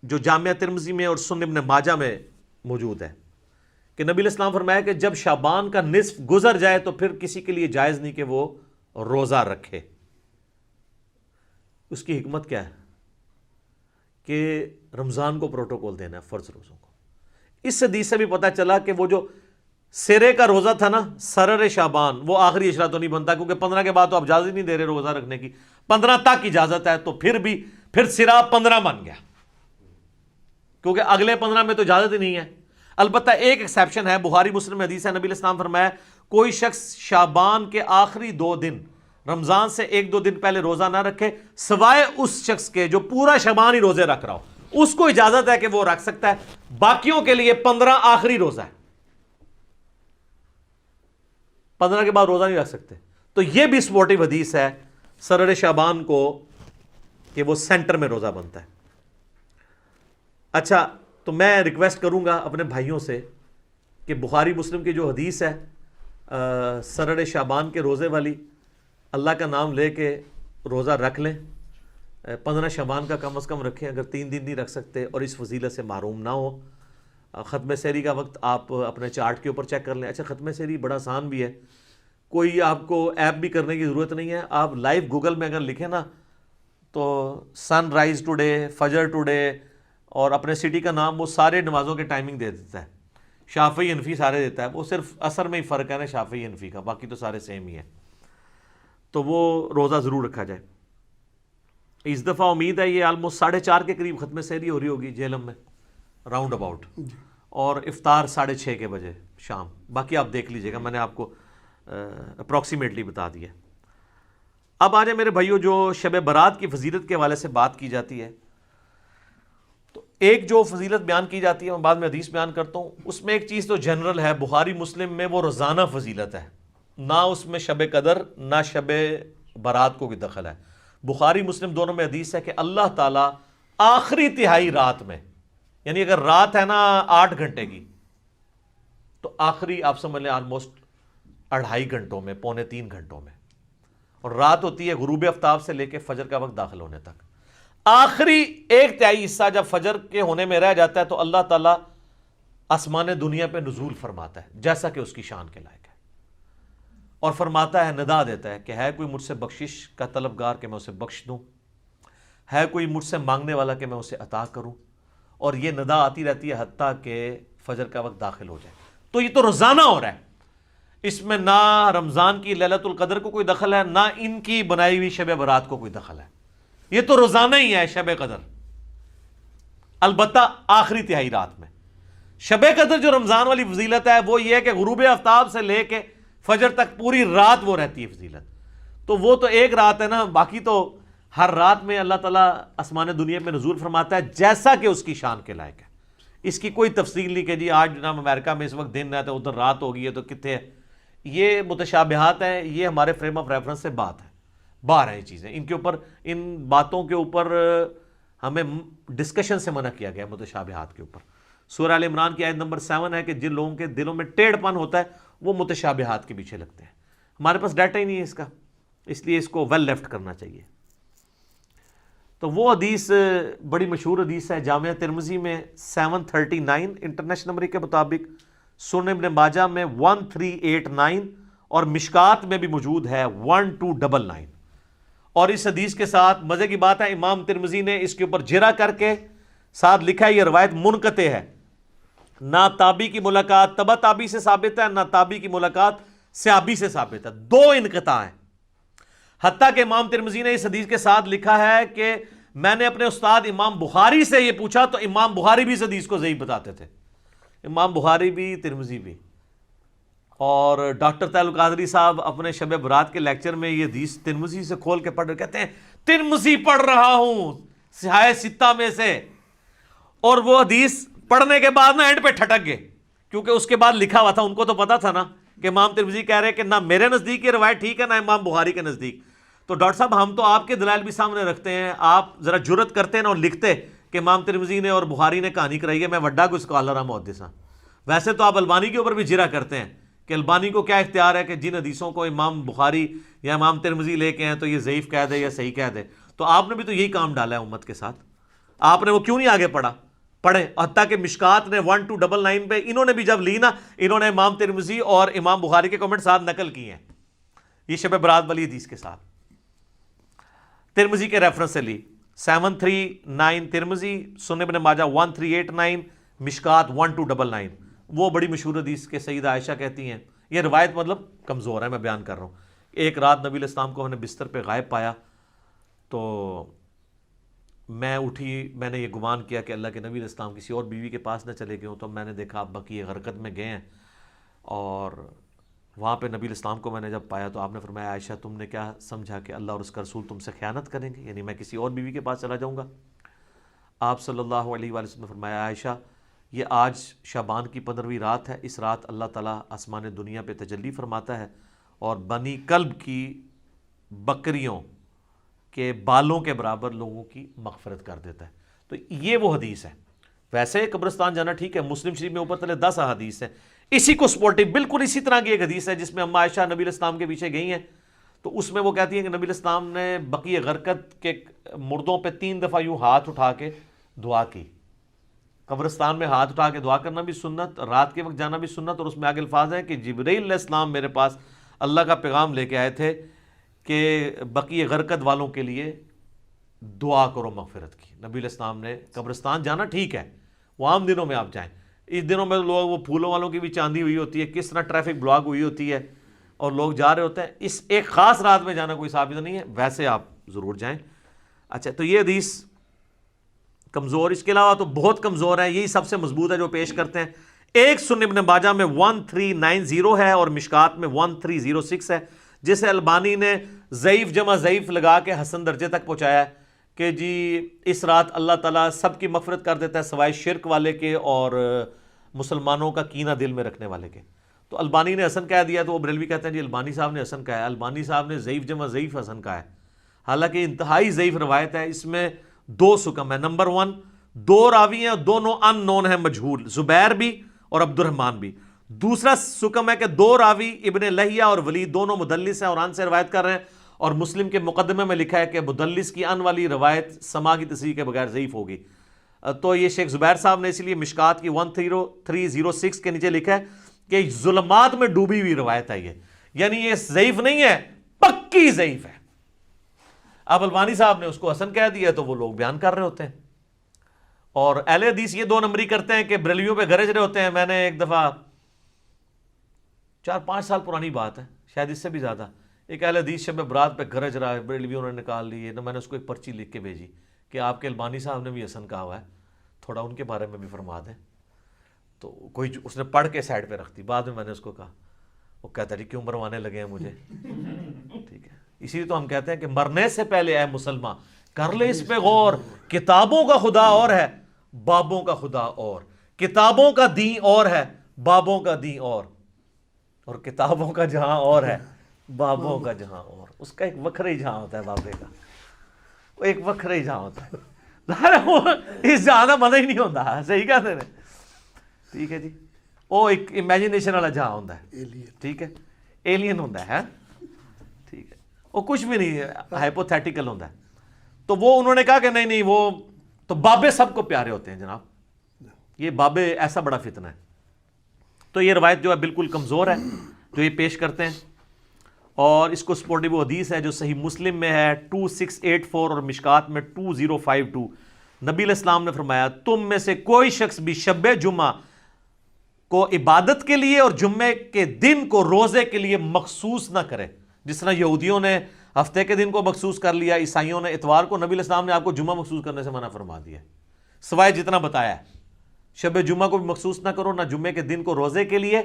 جو جامعہ ترمذی میں اور سنن ابن ماجہ میں موجود ہے کہ نبی علیہ السلام فرمایا کہ جب شعبان کا نصف گزر جائے تو پھر کسی کے لیے جائز نہیں کہ وہ روزہ رکھے. اس کی حکمت کیا ہے کہ رمضان کو پروٹوکول دینا ہے، فرض روزوں کو. اس حدیث سے بھی پتہ چلا کہ وہ جو سرے کا روزہ تھا نا، سرر شعبان، وہ آخری اشرا تو نہیں بنتا، کیونکہ 15 کے بعد تو آپ اجازت نہیں دے رہے روزہ رکھنے کی، 15 تک اجازت ہے. تو پھر سرا 15 بن گیا، کیونکہ اگلے 15 میں تو اجازت ہی نہیں ہے. البتہ ایک ایکسیپشن ہے، بخاری مسلم میں حدیث ہے، نبی علیہ السلام فرمایا کوئی شخص شعبان کے آخری 2 دن رمضان سے 1-2 دن پہلے روزہ نہ رکھے سوائے اس شخص کے جو پورا شعبان ہی روزے رکھ رہا ہو، اس کو اجازت ہے کہ وہ رکھ سکتا ہے. باقیوں کے لیے 15 آخری روزہ ہے، 15 کے بعد روزہ نہیں رکھ سکتے. تو یہ بھی سپورٹیو حدیث ہے سرر شعبان کو کہ وہ سینٹر میں روزہ بنتا ہے. اچھا، تو میں ریکویسٹ کروں گا اپنے بھائیوں سے کہ بخاری مسلم کی جو حدیث ہے سرر شعبان کے روزے والی، اللہ کا نام لے کے روزہ رکھ لیں. 15 شعبان کا کم از کم رکھیں، اگر 3 دن نہیں رکھ سکتے اور اس فضیلت سے محروم نہ ہو. ختم سحری کا وقت آپ اپنے چارٹ کے اوپر چیک کر لیں. اچھا، ختم سحری بڑا آسان بھی ہے، کوئی آپ کو ایپ بھی کرنے کی ضرورت نہیں ہے. آپ لائیو گوگل میں اگر لکھیں نا تو سن رائز ٹوڈے، فجر ٹوڈے اور اپنے سٹی کا نام، وہ سارے نمازوں کے ٹائمنگ دے دیتا ہے. شافعی حنفی سارے دیتا ہے، وہ صرف اثر میں ہی فرق ہے نا شافعی حنفی کا، باقی تو سارے سیم ہی ہیں. تو وہ روزہ ضرور رکھا جائے. اس دفعہ امید ہے یہ آلموسٹ 4:30 کے قریب ختم سحری ہو رہی ہوگی جہلم میں راؤنڈ اباؤٹ، اور افطار 6:30 کے بجے شام. باقی آپ دیکھ لیجئے گا، میں نے آپ کو اپروکسیمیٹلی بتا دیا. اب آ جائیں میرے بھائیوں، جو شب برات کی فضیلت کے حوالے سے بات کی جاتی ہے، تو ایک جو فضیلت بیان کی جاتی ہے، میں بعد میں حدیث بیان کرتا ہوں، اس میں ایک چیز تو جنرل ہے، بخاری مسلم میں وہ روزانہ فضیلت ہے، نہ اس میں شب قدر نہ شب برات کو کوئی دخل ہے. بخاری مسلم دونوں میں حدیث ہے کہ اللہ تعالیٰ آخری تہائی رات میں، یعنی اگر رات ہے نا 8 گھنٹے کی، تو آخری آپ سمجھ لیں آلموسٹ 2.5 گھنٹوں میں، 2.75 گھنٹوں میں، اور رات ہوتی ہے غروب آفتاب سے لے کے فجر کا وقت داخل ہونے تک. آخری 1/3 حصہ جب فجر کے ہونے میں رہ جاتا ہے تو اللہ تعالیٰ آسمان دنیا پہ نزول فرماتا ہے جیسا کہ اس کی شان کے لائق ہے، اور فرماتا ہے، ندا دیتا ہے کہ ہے کوئی مجھ سے بخشش کا طلبگار کہ میں اسے بخش دوں، ہے کوئی مجھ سے مانگنے والا کہ میں اسے عطا کروں. اور یہ ندا آتی رہتی ہے حتیٰ کہ فجر کا وقت داخل ہو جائے. تو یہ تو روزانہ ہو رہا ہے، اس میں نہ رمضان کی لیلۃ القدر کو کوئی دخل ہے، نہ ان کی بنائی ہوئی شب برات کو کوئی دخل ہے. یہ تو روزانہ ہی ہے شب قدر، البتہ آخری تہائی رات میں. شب قدر جو رمضان والی فضیلت ہے وہ یہ ہے کہ غروب آفتاب سے لے کے فجر تک پوری رات وہ رہتی ہے فضیلت. تو وہ تو ایک رات ہے نا، باقی تو ہر رات میں اللہ تعالیٰ آسمان دنیا میں نزول فرماتا ہے جیسا کہ اس کی شان کے لائق ہے. اس کی کوئی تفصیل نہیں کہ جی آج جناب امریکہ میں اس وقت دن ہے تو ادھر رات ہو گئی ہے تو کتنے ہے. یہ متشابہات ہیں، یہ ہمارے فریم آف ریفرنس سے بات ہے، باہر ہیں یہ چیزیں. ان کے اوپر، ان باتوں کے اوپر ہمیں ڈسکشن سے منع کیا گیا، متشابہات کے اوپر. سورہ ال عمران کی آیت نمبر 7 ہے کہ جن لوگوں کے دلوں میں ٹیڑھ پن ہوتا ہے وہ متشابہات کے پیچھے لگتے ہیں. ہمارے پاس ڈیٹا ہی نہیں ہے اس کا، اس لیے اس کو ویل لیفٹ کرنا چاہیے. تو وہ حدیث بڑی مشہور حدیث ہے، جامعہ ترمذی میں 739 انٹرنیشنل نمبر کے مطابق، سنن ابن ماجہ میں 1389 اور مشکات میں بھی موجود ہے 1299. اور اس حدیث کے ساتھ مزے کی بات ہے، امام ترمذی نے اس کے اوپر جرا کر کے ساتھ لکھا ہے یہ روایت منقطع ہے، نہ تابعی کی ملاقات تبع تابعی سے ثابت ہے، نہ تابعی کی ملاقات صحابی سے ثابت ہے. 2 انقطاع ہیں. حتیٰ کہ امام ترمذی نے اس حدیث کے ساتھ لکھا ہے کہ میں نے اپنے استاد امام بخاری سے یہ پوچھا تو امام بخاری بھی اس حدیث کو ضعیف بتاتے تھے. امام بخاری بھی، ترمذی بھی. اور ڈاکٹر طاہر القادری صاحب اپنے شب برات کے لیکچر میں یہ حدیث ترمذی سے کھول کے پڑھ رہے، کہتے ہیں ترمذی پڑھ رہا ہوں صحاح ستہ میں سے، اور وہ حدیث پڑھنے کے بعد نا اینڈ پہ ٹھٹک گئے، کیونکہ اس کے بعد لکھا ہوا تھا، ان کو تو پتا تھا نا کہ امام ترمذی کہہ رہے کہ نہ میرے نزدیک یہ روایت ٹھیک ہے نہ امام بخاری کے نزدیک. تو ڈاکٹر صاحب ہم تو آپ کے دلائل بھی سامنے رکھتے ہیں, آپ ذرا جرت کرتے ہیں نا اور لکھتے کہ امام ترمذی نے اور بخاری نے کہانی کرائی ہے, میں وڈا کوئی اسکالر ہوں محدث ہاں. ویسے تو آپ البانی کے اوپر بھی جرا کرتے ہیں کہ البانی کو کیا اختیار ہے کہ جن حدیثوں کو امام بخاری یا امام ترمذی لے کے ہیں تو یہ ضعیف کہہ دے یا صحیح کہہ دے. تو آپ نے بھی تو یہی کام ڈالا ہے امت کے ساتھ, آپ نے وہ کیوں نہیں آگے پڑھا؟ پڑھیں. حتیٰ کہ مشکات نے 1299 پہ انہوں نے بھی جب لی نا, انہوں نے امام ترمذی اور امام بخاری کے کمنٹ ساتھ نقل کیے ہیں, یہ شب برات والی حدیث کے ساتھ ترمذی کے ریفرنس سے لی. 739 ترمذی, سنن ابن ماجہ 1389, مشکات 1299. وہ بڑی مشہور حدیث کے سیدہ عائشہ کہتی ہیں, یہ روایت مطلب کمزور ہے, میں بیان کر رہا ہوں. ایک رات نبی علیہ السلام کو میں نے بستر پہ غائب پایا, تو میں اٹھی, میں نے یہ گمان کیا کہ اللہ کے نبی علیہ السلام کسی اور بیوی کے پاس نہ چلے گئے ہوں. تو میں نے دیکھا آپ بقیع غرقد میں گئے ہیں, اور وہاں پہ نبی علیہ السلام کو میں نے جب پایا تو آپ نے فرمایا عائشہ تم نے کیا سمجھا کہ اللہ اور اس کا رسول تم سے خیانت کریں گے, یعنی میں کسی اور بیوی کے پاس چلا جاؤں گا؟ آپ صلی اللہ علیہ وآلہ وسلم نے فرمایا عائشہ یہ آج شعبان کی 15ویں رات ہے, اس رات اللہ تعالیٰ آسمان دنیا پہ تجلی فرماتا ہے اور بنی کلب کی بکریوں کے بالوں کے برابر لوگوں کی مغفرت کر دیتا ہے. تو یہ وہ حدیث ہے. ویسے قبرستان جانا ٹھیک ہے, مسلم شریف میں اوپر تلے 10 احادیث ہیں, اسی کو سپورٹیو بالکل اسی طرح کی ایک حدیث ہے جس میں اما عائشہ نبی علیہ السلام کے پیچھے گئی ہیں, تو اس میں وہ کہتی ہیں کہ نبی علیہ السلام نے بقیع غرقد کے مردوں پہ 3 دفعہ یوں ہاتھ اٹھا کے دعا کی. قبرستان میں ہاتھ اٹھا کے دعا کرنا بھی سنت, رات کے وقت جانا بھی سنت. اور اس میں آگے الفاظ ہیں کہ جبرائیل علیہ السلام میرے پاس اللہ کا پیغام لے کے آئے تھے کہ بقیع غرقد والوں کے لیے دعا کرو مغفرت کی. نبی علیہ السلام نے قبرستان جانا ٹھیک ہے, وہ عام دنوں میں آپ جائیں, اس دنوں میں لوگ وہ پھولوں والوں کی بھی چاندی ہوئی ہوتی ہے, کس طرح ٹریفک بلاک ہوئی ہوتی ہے اور لوگ جا رہے ہوتے ہیں, اس ایک خاص رات میں جانا کوئی ثابت نہیں ہے, ویسے آپ ضرور جائیں. اچھا تو یہ حدیث کمزور, اس کے علاوہ تو بہت کمزور ہے, یہی سب سے مضبوط ہے جو پیش کرتے ہیں. ایک سنن ابن ماجہ میں 1390 ہے اور مشکات میں 1306 ہے, جسے البانی نے ضعیف جمع ضعیف لگا کے حسن درجے تک پہنچایا ہے کہ جی اس رات اللہ تعالیٰ سب کی مغفرت کر دیتا ہے سوائے شرک والے کے اور مسلمانوں کا کینہ دل میں رکھنے والے کے. تو البانی نے حسن کہہ دیا, تو وہ بریلوی کہتے ہیں جی البانی صاحب نے حسن کہا ہے. البانی صاحب نے ضعیف جمع ضعیف حسن کہا ہے, حالانکہ انتہائی ضعیف روایت ہے. اس میں 2 سکم ہے. نمبر 1 2 راوی ہیں, دونوں ان نون ہیں, مجہول, زبیر بھی اور عبد الرحمن بھی. دوسرا سکم ہے کہ 2 راوی ابن لہیہ اور ولید دونوں مدلس ہیں اور ان سے روایت کر رہے ہیں, اور مسلم کے مقدمے میں لکھا ہے کہ مدلس کی ان والی روایت سما کی تصریح کے بغیر ضعیف ہوگی. تو یہ شیخ زبیر صاحب نے اسی لیے مشکات کی 1306 کے نیچے لکھا ہے کہ ظلمات میں ڈوبی ہوئی روایت ہے یہ, یعنی یہ ضعیف نہیں ہے, پکی ضعیف ہے. اب البانی صاحب نے اس کو حسن کہہ دیا تو وہ لوگ بیان کر رہے ہوتے ہیں, اور اہل حدیث یہ 2 نمبری کرتے ہیں کہ بریلویوں پہ گرج رہے ہوتے ہیں. میں نے ایک دفعہ 4-5 سال پرانی بات ہے, شاید اس سے بھی زیادہ, ایک اہل حدیث شب برات پہ گرج رہا ہے, بریلویوں نے نکال لی ہے, تو میں نے اس کو ایک پرچی لکھ کے بھیجی کہ آپ کے البانی صاحب نے بھی حسن کہا ہوا ہے, تھوڑا ان کے بارے میں بھی فرما دیں. تو کوئی اس نے پڑھ کے سائڈ پہ رکھ دی. بعد میں نے اس کو کہا, وہ کہتا ہے کیوں مروانے لگے ہیں مجھے, ٹھیک ہے. اسی لیے تو ہم کہتے ہیں کہ مرنے سے پہلے اے مسلمان کر لے اس پہ غور, کتابوں کا خدا اور ہے, بابوں کا خدا اور, کتابوں کا دین اور ہے, بابوں کا دین اور کتابوں کا جہاں اور ہے, بابوں کا جہاں اور. اس کا ایک وکھرا ہی جہاں ہوتا ہے بابے کا, وہ ایک وکھرا ہی جہاں ہوتا ہے. اس جہاں کا مزہ ہی نہیں ہوتا, صحیح کہتے ہیں, ٹھیک ہے جی. وہ ایک امیجنیشن والا جہاں ہوتا ہے, ٹھیک ہے, ایلین ہوتا ہے, ٹھیک ہے, وہ کچھ بھی نہیں ہے, ہائپوتھیٹیکل ہوتا ہے. تو وہ انہوں نے کہا کہ نہیں وہ تو بابے سب کو پیارے ہوتے ہیں جناب, یہ بابے ایسا بڑا فتنہ ہے. تو یہ روایت جو ہے بالکل کمزور ہے جو یہ پیش کرتے ہیں, اور اس کو سپورٹیو حدیث ہے جو صحیح مسلم میں ہے 2684 اور مشکات میں 2052. نبی علیہ السلام نے فرمایا تم میں سے کوئی شخص بھی شب جمعہ کو عبادت کے لیے اور جمعے کے دن کو روزے کے لیے مخصوص نہ کرے. جس طرح یہودیوں نے ہفتے کے دن کو مخصوص کر لیا, عیسائیوں نے اتوار کو, نبی علیہ السلام نے آپ کو جمعہ مخصوص کرنے سے منع فرما دیا, سوائے جتنا بتایا ہے. شب جمعہ کو بھی مخصوص نہ کرو, نہ جمعے کے دن کو روزے کے لیے,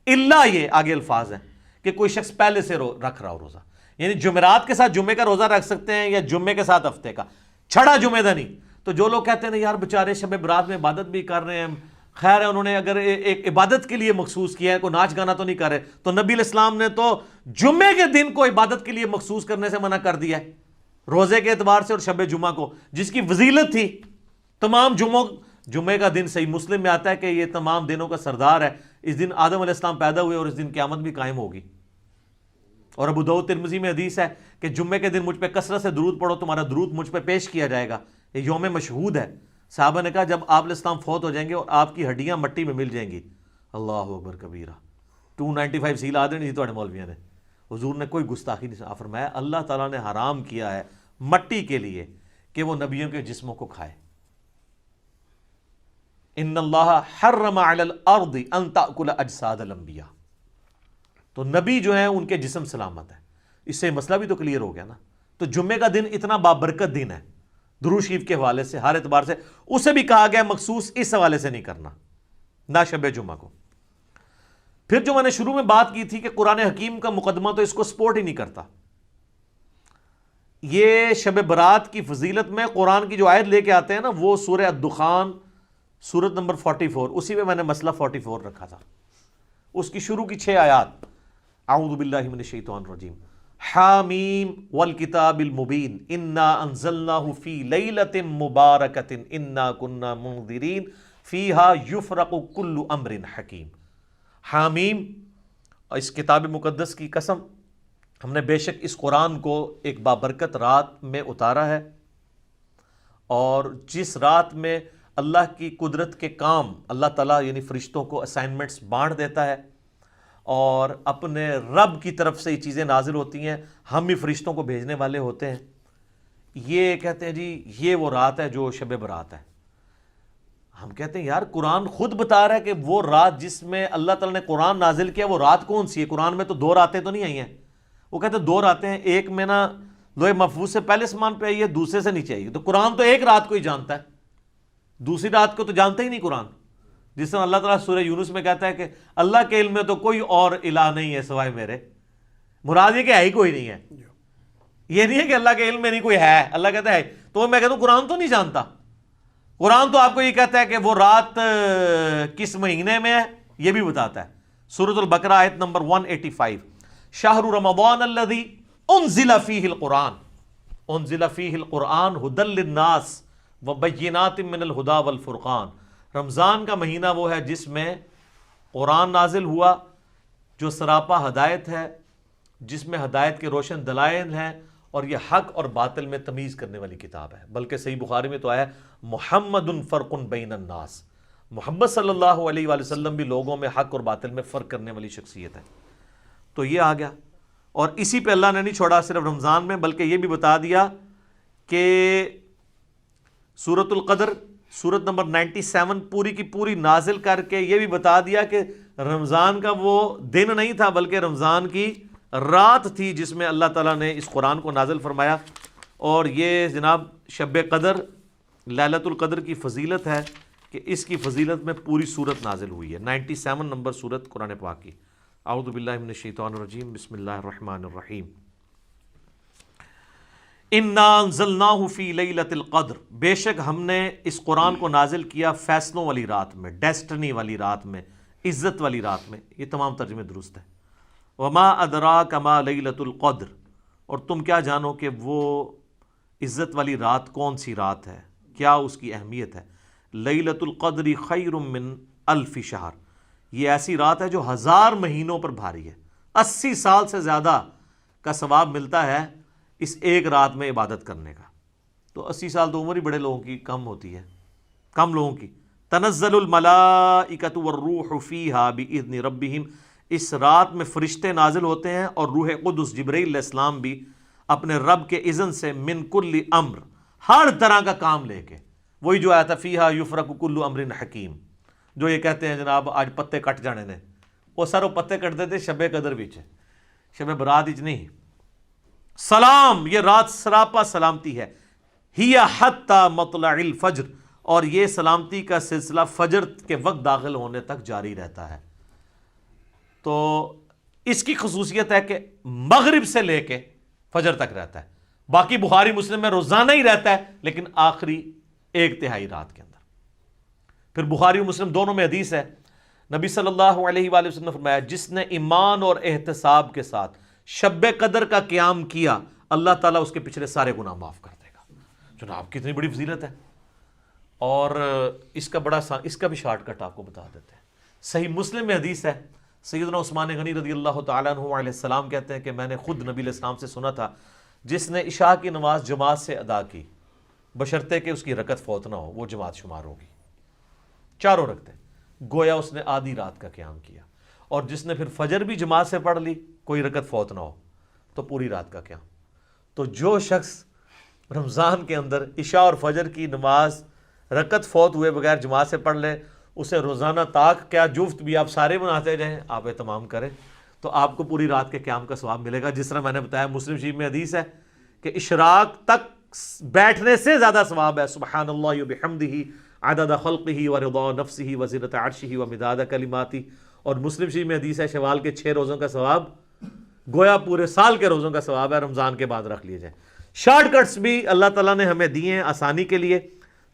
الا یہ آگے الفاظ ہیں کہ کوئی شخص پہلے سے رکھ رہا ہو روزہ, یعنی جمعرات کے ساتھ جمعے کا روزہ رکھ سکتے ہیں یا جمعے کے ساتھ ہفتے کا, چھڑا جمعے دا نہیں. تو جو لوگ کہتے ہیں نا یار بیچارے شب برات میں عبادت بھی کر رہے ہیں, خیر ہے انہوں نے اگر ایک عبادت کے لیے مخصوص کیا ہے، کوئی ناچ گانا تو نہیں کر رہے، تو نبی علیہ السلام نے تو جمعے کے دن کو عبادت کے لیے مخصوص کرنے سے منع کر دیا ہے، روزے کے اعتبار سے اور شب جمعہ کو، جس کی فضیلت تھی تمام جمعے کا دن صحیح مسلم میں آتا ہے کہ یہ تمام دنوں کا سردار ہے، اس دن آدم علیہ السلام پیدا ہوئے اور اس دن قیامت بھی قائم ہوگی۔ اور ابو داؤد ترمذی میں حدیث ہے کہ جمعے کے دن مجھ پہ کثرت سے درود پڑھو، تمہارا درود مجھ پہ پیش کیا جائے گا، یہ یوم مشہود ہے۔ صحابہ نے کہا جب آپ علیہ السلام فوت ہو جائیں گے اور آپ کی ہڈیاں مٹی میں مل جائیں گی، اللہ اکبر کبیرہ، 295 سیل آ دینی تھی تھوڑے مولویوں نے، حضور نے کوئی گستاخی نہیں فرمایا، اللہ تعالیٰ نے حرام کیا ہے مٹی کے لیے کہ وہ نبیوں کے جسموں کو کھائے۔ ان اللہ حرم علی الارض ان تأکل اجساد الانبیاء، تو نبی جو ہیں ان کے جسم سلامت ہے، اس سے مسئلہ بھی تو کلیئر ہو گیا نا۔ تو جمعے کا دن اتنا بابرکت دن ہے درود شریف کے حوالے سے، ہر اعتبار سے، اسے بھی کہا گیا مخصوص اس حوالے سے نہیں کرنا، نہ شب جمعہ کو۔ پھر جو میں نے شروع میں بات کی تھی کہ قرآن حکیم کا مقدمہ تو اس کو سپورٹ ہی نہیں کرتا، یہ شب برات کی فضیلت میں قرآن کی جو آیت لے کے آتے ہیں نا، وہ سورہ الدخان سورت نمبر 44، اسی میں نے مسئلہ 44 رکھا تھا، اس کی شروع کی 6 آیات، اعوذ باللہ من الشیطان الرجیم، حامیم والکتاب المبین انا انزلناہ فی لیلۃ مبارکۃ انا کنا منذرین فیہا یفرق کل امر حکیم۔ حامیم، اس کتاب مقدس کی قسم، ہم نے بے شک اس قرآن کو ایک بابرکت رات میں اتارا ہے، اور جس رات میں اللہ کی قدرت کے کام اللہ تعالیٰ یعنی فرشتوں کو اسائنمنٹس بانٹ دیتا ہے، اور اپنے رب کی طرف سے یہ چیزیں نازل ہوتی ہیں، ہم بھی فرشتوں کو بھیجنے والے ہوتے ہیں۔ یہ کہتے ہیں جی یہ وہ رات ہے جو شب برات ہے۔ ہم کہتے ہیں یار قرآن خود بتا رہا ہے کہ وہ رات جس میں اللہ تعالیٰ نے قرآن نازل کیا وہ رات کون سی ہے؟ قرآن میں تو 2 راتیں تو نہیں آئی ہیں۔ وہ کہتے ہیں 2 راتیں ہیں، ایک میں نا لوح محفوظ سے پہلے اسمان پہ آئی ہے، دوسرے سے نیچے آئی ہے، تو قرآن تو ایک رات کو ہی جانتا ہے، دوسری رات کو تو جانتا ہی نہیں قرآن۔ جس طرح اللہ تعالیٰ سورہ یونس میں کہتا ہے کہ اللہ کے علم میں تو کوئی اور الہ نہیں ہے سوائے میرے، مراد یہ کہ ہے ہی کوئی نہیں ہے، یہ نہیں ہے کہ اللہ کے علم میں نہیں کوئی ہے، اللہ کہتا ہے، تو میں کہتا ہوں قرآن تو نہیں جانتا، قرآن تو آپ کو یہ کہتا ہے کہ وہ رات کس مہینے میں ہے یہ بھی بتاتا ہے۔ سورۃ البقرہ آیت نمبر 185، شہر رمضان الذی انزل فیہ القرآن، انزل فیہ القرآن ھدی للناس وبینات من الہدی والفرقان، رمضان کا مہینہ وہ ہے جس میں قرآن نازل ہوا جو سراپا ہدایت ہے، جس میں ہدایت کے روشن دلائل ہیں، اور یہ حق اور باطل میں تمیز کرنے والی کتاب ہے۔ بلکہ صحیح بخاری میں تو آیا محمد فرق بین الناس، محمد صلی اللہ علیہ وآلہ وسلم بھی لوگوں میں حق اور باطل میں فرق کرنے والی شخصیت ہے۔ تو یہ آ گیا، اور اسی پہ اللہ نے نہیں چھوڑا صرف رمضان میں، بلکہ یہ بھی بتا دیا کہ سورۃ القدر سورت نمبر 97 پوری کی پوری نازل کر کے یہ بھی بتا دیا کہ رمضان کا وہ دن نہیں تھا بلکہ رمضان کی رات تھی جس میں اللہ تعالیٰ نے اس قرآن کو نازل فرمایا۔ اور یہ جناب شب قدر لیلۃ القدر کی فضیلت ہے کہ اس کی فضیلت میں پوری سورت نازل ہوئی ہے، 97 نمبر سورت قرآن پاک کی۔ اعوذ باللہ من الشیطان الرجیم، بسم اللہ الرحمن الرحیم۔ انا انزلناہ فی لیلۃ القدر، بے شک ہم نے اس قرآن کو نازل کیا فیصلوں والی رات میں، ڈیسٹنی والی رات میں، عزت والی رات میں۔ یہ تمام ترجمے درست ہیں۔ وما ادراک ما لیلۃ القدر، اور تم کیا جانو کہ وہ عزت والی رات کون سی رات ہے، کیا اس کی اہمیت ہے۔ لیلۃ القدر خیر من الف شہر، یہ ایسی رات ہے جو 1000 مہینوں پر بھاری ہے، 80 سال سے زیادہ کا ثواب ملتا ہے اس ایک رات میں عبادت کرنے کا۔ تو 80 سال تو عمر ہی بڑے لوگوں کی کم ہوتی ہے، کم لوگوں کی۔ تنزل الملائکۃ والروح فیہا باذن ربہم، اس رات میں فرشتے نازل ہوتے ہیں اور روح قدس جبرائیل علیہ السلام بھی اپنے رب کے اذن سے، من کل امر، ہر طرح کا کام لے کے۔ وہی جو آیا تھا فیہا یفرق کل امر حکیم، جو یہ کہتے ہیں جناب آج پتے کٹ جانے نے، وہ سر وہ پتے کٹتے تھے شب قدر وچ، شب برات وچ نہیں۔ سلام، یہ رات سراپا سلامتی ہے، ہی حتی مطلع الفجر، اور یہ سلامتی کا سلسلہ فجر کے وقت داخل ہونے تک جاری رہتا ہے۔ تو اس کی خصوصیت ہے کہ مغرب سے لے کے فجر تک رہتا ہے، باقی بخاری مسلم میں روزانہ ہی رہتا ہے لیکن آخری 1/3 رات کے اندر۔ پھر بخاری و مسلم دونوں میں حدیث ہے، نبی صلی اللہ علیہ وآلہ وسلم نے فرمایا جس نے ایمان اور احتساب کے ساتھ شب قدر کا قیام کیا اللہ تعالیٰ اس کے پچھلے سارے گناہ معاف کر دے گا۔ جناب کتنی بڑی فضیلت ہے، اور اس کا بھی شارٹ کٹ آپ کو بتا دیتے ہیں۔ صحیح مسلم میں حدیث ہے، سیدنا عثمان غنی رضی اللہ تعالیٰ عنہ علیہ السلام کہتے ہیں کہ میں نے خود نبی علیہ السلام سے سنا تھا جس نے عشاء کی نماز جماعت سے ادا کی بشرطے کہ اس کی رکعت فوت نہ ہو وہ جماعت شمار ہوگی، چاروں رکعتیں، گویا اس نے آدھی رات کا قیام کیا۔ اور جس نے پھر فجر بھی جماعت سے پڑھ لی کوئی رکعت فوت نہ ہو تو پوری رات کا قیام۔ تو جو شخص رمضان کے اندر عشاء اور فجر کی نماز رکعت فوت ہوئے بغیر جماعت سے پڑھ لے، اسے روزانہ طاق کیا جفت بھی آپ سارے بناتے جائیں، آپ اہتمام کریں تو آپ کو پوری رات کے قیام کا ثواب ملے گا۔ جس طرح میں نے بتایا مسلم شریف میں حدیث ہے کہ اشراق تک بیٹھنے سے زیادہ ثواب ہے، سبحان اللہ وبحمدہ عدد خلقہ ورضا نفسہ وزنۃ عرشہ ومداد کلماتہ۔ اور مسلم شریف میں حدیث ہے شوال کے 6 روزوں کا ثواب گویا پورے سال کے روزوں کا ثواب ہے، رمضان کے بعد رکھ لیے جائیں۔ شارٹ کٹس بھی اللہ تعالیٰ نے ہمیں دیے ہیں آسانی کے لیے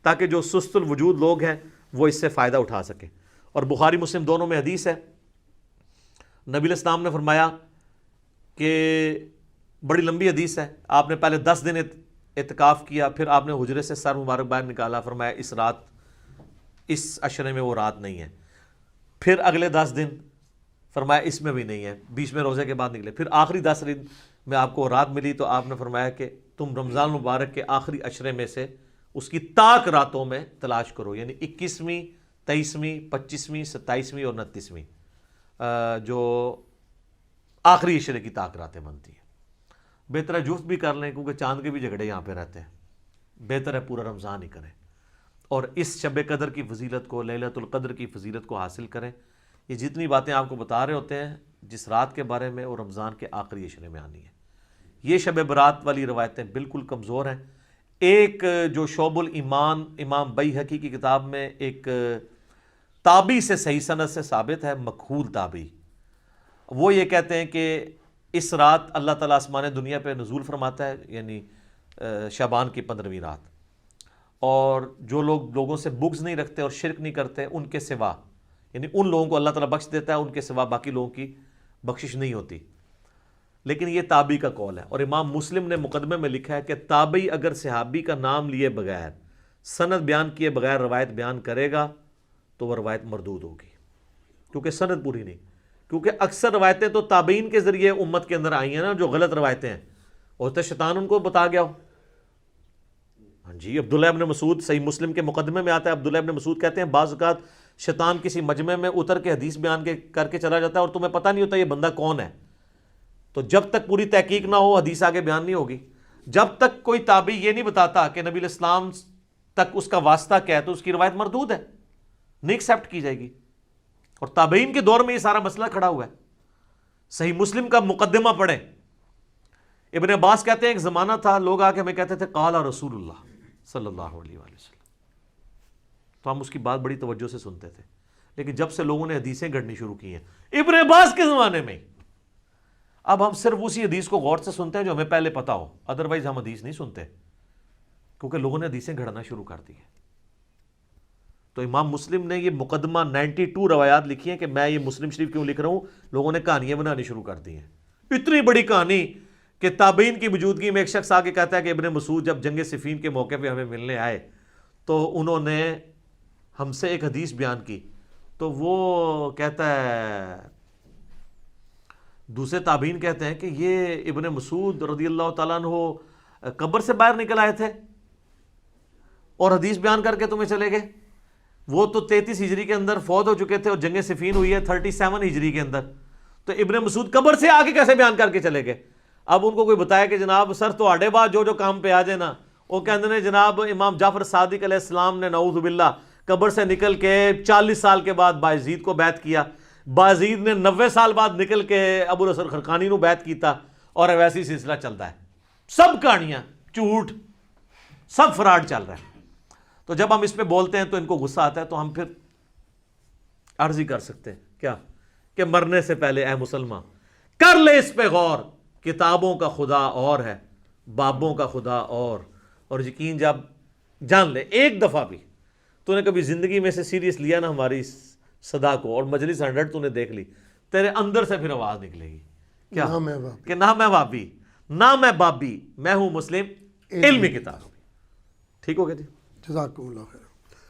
تاکہ جو سست الوجود لوگ ہیں وہ اس سے فائدہ اٹھا سکیں۔ اور بخاری مسلم دونوں میں حدیث ہے، نبی علیہ السلام نے فرمایا کہ بڑی لمبی حدیث ہے، آپ نے پہلے 10 دن اعتکاف کیا، پھر آپ نے حجرے سے سر مبارک باہر نکالا، فرمایا اس عشرے میں وہ رات نہیں ہے، پھر اگلے 10 دن فرمایا اس میں بھی نہیں ہے، 20 میں روزے کے بعد نکلے، پھر آخری 10 دن میں آپ کو رات ملی تو آپ نے فرمایا کہ تم رمضان مبارک کے آخری عشرے میں سے اس کی طاق راتوں میں تلاش کرو، یعنی 21ویں 23ویں 25ویں 27ویں اور 29ویں جو آخری عشرے کی طاق راتیں بنتی ہیں۔ بہتر ہے جفت بھی کر لیں کیونکہ چاند کے بھی جھگڑے یہاں پہ رہتے ہیں، بہتر ہے پورا رمضان ہی کریں اور اس شب قدر کی فضیلت کو، لیلۃ القدر کی فضیلت کو حاصل کریں۔ یہ جتنی باتیں آپ کو بتا رہے ہوتے ہیں جس رات کے بارے میں وہ رمضان کے آخری عشرے میں آنی ہے۔ یہ شب برات والی روایتیں بالکل کمزور ہیں۔ ایک جو شعب الایمان امام بیہقی کی کتاب میں ایک تابعی سے صحیح سند سے ثابت ہے، مکحول تابعی، وہ یہ کہتے ہیں کہ اس رات اللہ تعالیٰ آسمان دنیا پہ نزول فرماتا ہے، یعنی شعبان کی 15ویں رات، اور جو لوگوں سے بغض نہیں رکھتے اور شرک نہیں کرتے ان کے سوا، یعنی ان لوگوں کو اللہ تعالیٰ بخش دیتا ہے، ان کے سوا باقی لوگوں کی بخشش نہیں ہوتی۔ لیکن یہ تابعی کا قول ہے، اور امام مسلم نے مقدمے میں لکھا ہے کہ تابعی اگر صحابی کا نام لیے بغیر سند بیان کیے بغیر روایت بیان کرے گا تو وہ روایت مردود ہوگی، کیونکہ سند پوری نہیں، کیونکہ اکثر روایتیں تو تابعین کے ذریعے امت کے اندر آئی ہیں نا، جو غلط روایتیں ہیں ہوتا شیطان ان کو بتا گیا ہو۔ ہاں جی، عبداللہ ابن مسعود صحیح مسلم کے مقدمے میں آتا ہے، عبداللہ ابن مسعود کہتے ہیں بعض اوقات شیطان کسی مجمع میں اتر کے حدیث بیان کر کے چلا جاتا ہے اور تمہیں پتہ نہیں ہوتا یہ بندہ کون ہے، تو جب تک پوری تحقیق نہ ہو حدیث آگے بیان نہیں ہوگی۔ جب تک کوئی تابعی یہ نہیں بتاتا کہ نبی علیہ السلام تک اس کا واسطہ کیا ہے تو اس کی روایت مردود ہے، نہیں ایکسیپٹ کی جائے گی۔ اور تابعین کے دور میں یہ سارا مسئلہ کھڑا ہوا ہے۔ صحیح مسلم کا مقدمہ پڑھیں، ابن عباس کہتے ہیں ایک زمانہ تھا لوگ آ کے ہمیں کہتے تھے قال رسول اللہ صلی اللہ علیہ وآلہ وسلم، تو ہم اس کی بات بڑی توجہ سے سنتے تھے، لیکن جب سے لوگوں نے حدیثیں گھڑنی شروع کی ہیں ابن عباس کے زمانے میں، اب ہم صرف اسی حدیث کو غور سے سنتے ہیں جو ہمیں پہلے پتا ہو، ادروائز ہم حدیث نہیں سنتے کیونکہ لوگوں نے حدیثیں گھڑنا شروع کر دی ہیں۔ تو امام مسلم نے یہ مقدمہ 92 روایات لکھی ہیں کہ میں یہ مسلم شریف کیوں لکھ رہا ہوں، لوگوں نے کہانیاں بنانی شروع کر دی ہیں، اتنی بڑی کہانی کہ تابعین کی موجودگی میں ایک شخص آگے کہتا ہے کہ ابن مسعود جب جنگ صفین کے موقع پہ ہمیں ملنے آئے تو انہوں نے ہم سے ایک حدیث بیان کی، تو وہ کہتا ہے، دوسرے تابعین کہتے ہیں کہ یہ ابن مسعود رضی اللہ تعالیٰ عنہ قبر سے باہر نکل آئے تھے اور حدیث بیان کر کے تمہیں چلے گئے، وہ تو 33 ہجری کے اندر فوت ہو چکے تھے اور جنگ صفین ہوئی ہے 37 ہجری کے اندر، تو ابن مسعود قبر سے آگے کیسے بیان کر کے چلے گئے؟ اب ان کو کوئی بتایا کہ جناب سر تو آڑے بعد جو کام پہ آ جائے نا، وہ کہتے ہیں جناب امام جعفر صادق علیہ السلام نے نعوذ باللہ قبر سے نکل کے 40 سال کے بعد بايزيد کو بیعت کیا، بايزيد نے 90 سال بعد نکل کے ابو الحسن خرقانی نو بیعت کیتا، اور ویسی سلسلہ چلتا ہے، سب کہانیاں جھوٹ، سب فراڈ چل رہا ہے۔ تو جب ہم اس پہ بولتے ہیں تو ان کو غصہ آتا ہے، تو ہم پھر عرض ہی کر سکتے ہیں کیا کہ مرنے سے پہلے اے مسلمان کر لے اس پہ غور، کتابوں کا خدا اور ہے، بابوں کا خدا اور یقین جب جان لے ایک دفعہ بھی تو نے کبھی زندگی میں سے سیریس لیا نا ہماری صدا کو، اور مجلس 100 تو نے دیکھ لی، تیرے اندر سے پھر آواز نکلے گی کیا کہ نہ میں وابی، نہ میں بابی، میں ہوں مسلم علمی کتاب. ٹھیک ہو گیا جی؟ جزاکم اللہ خیر.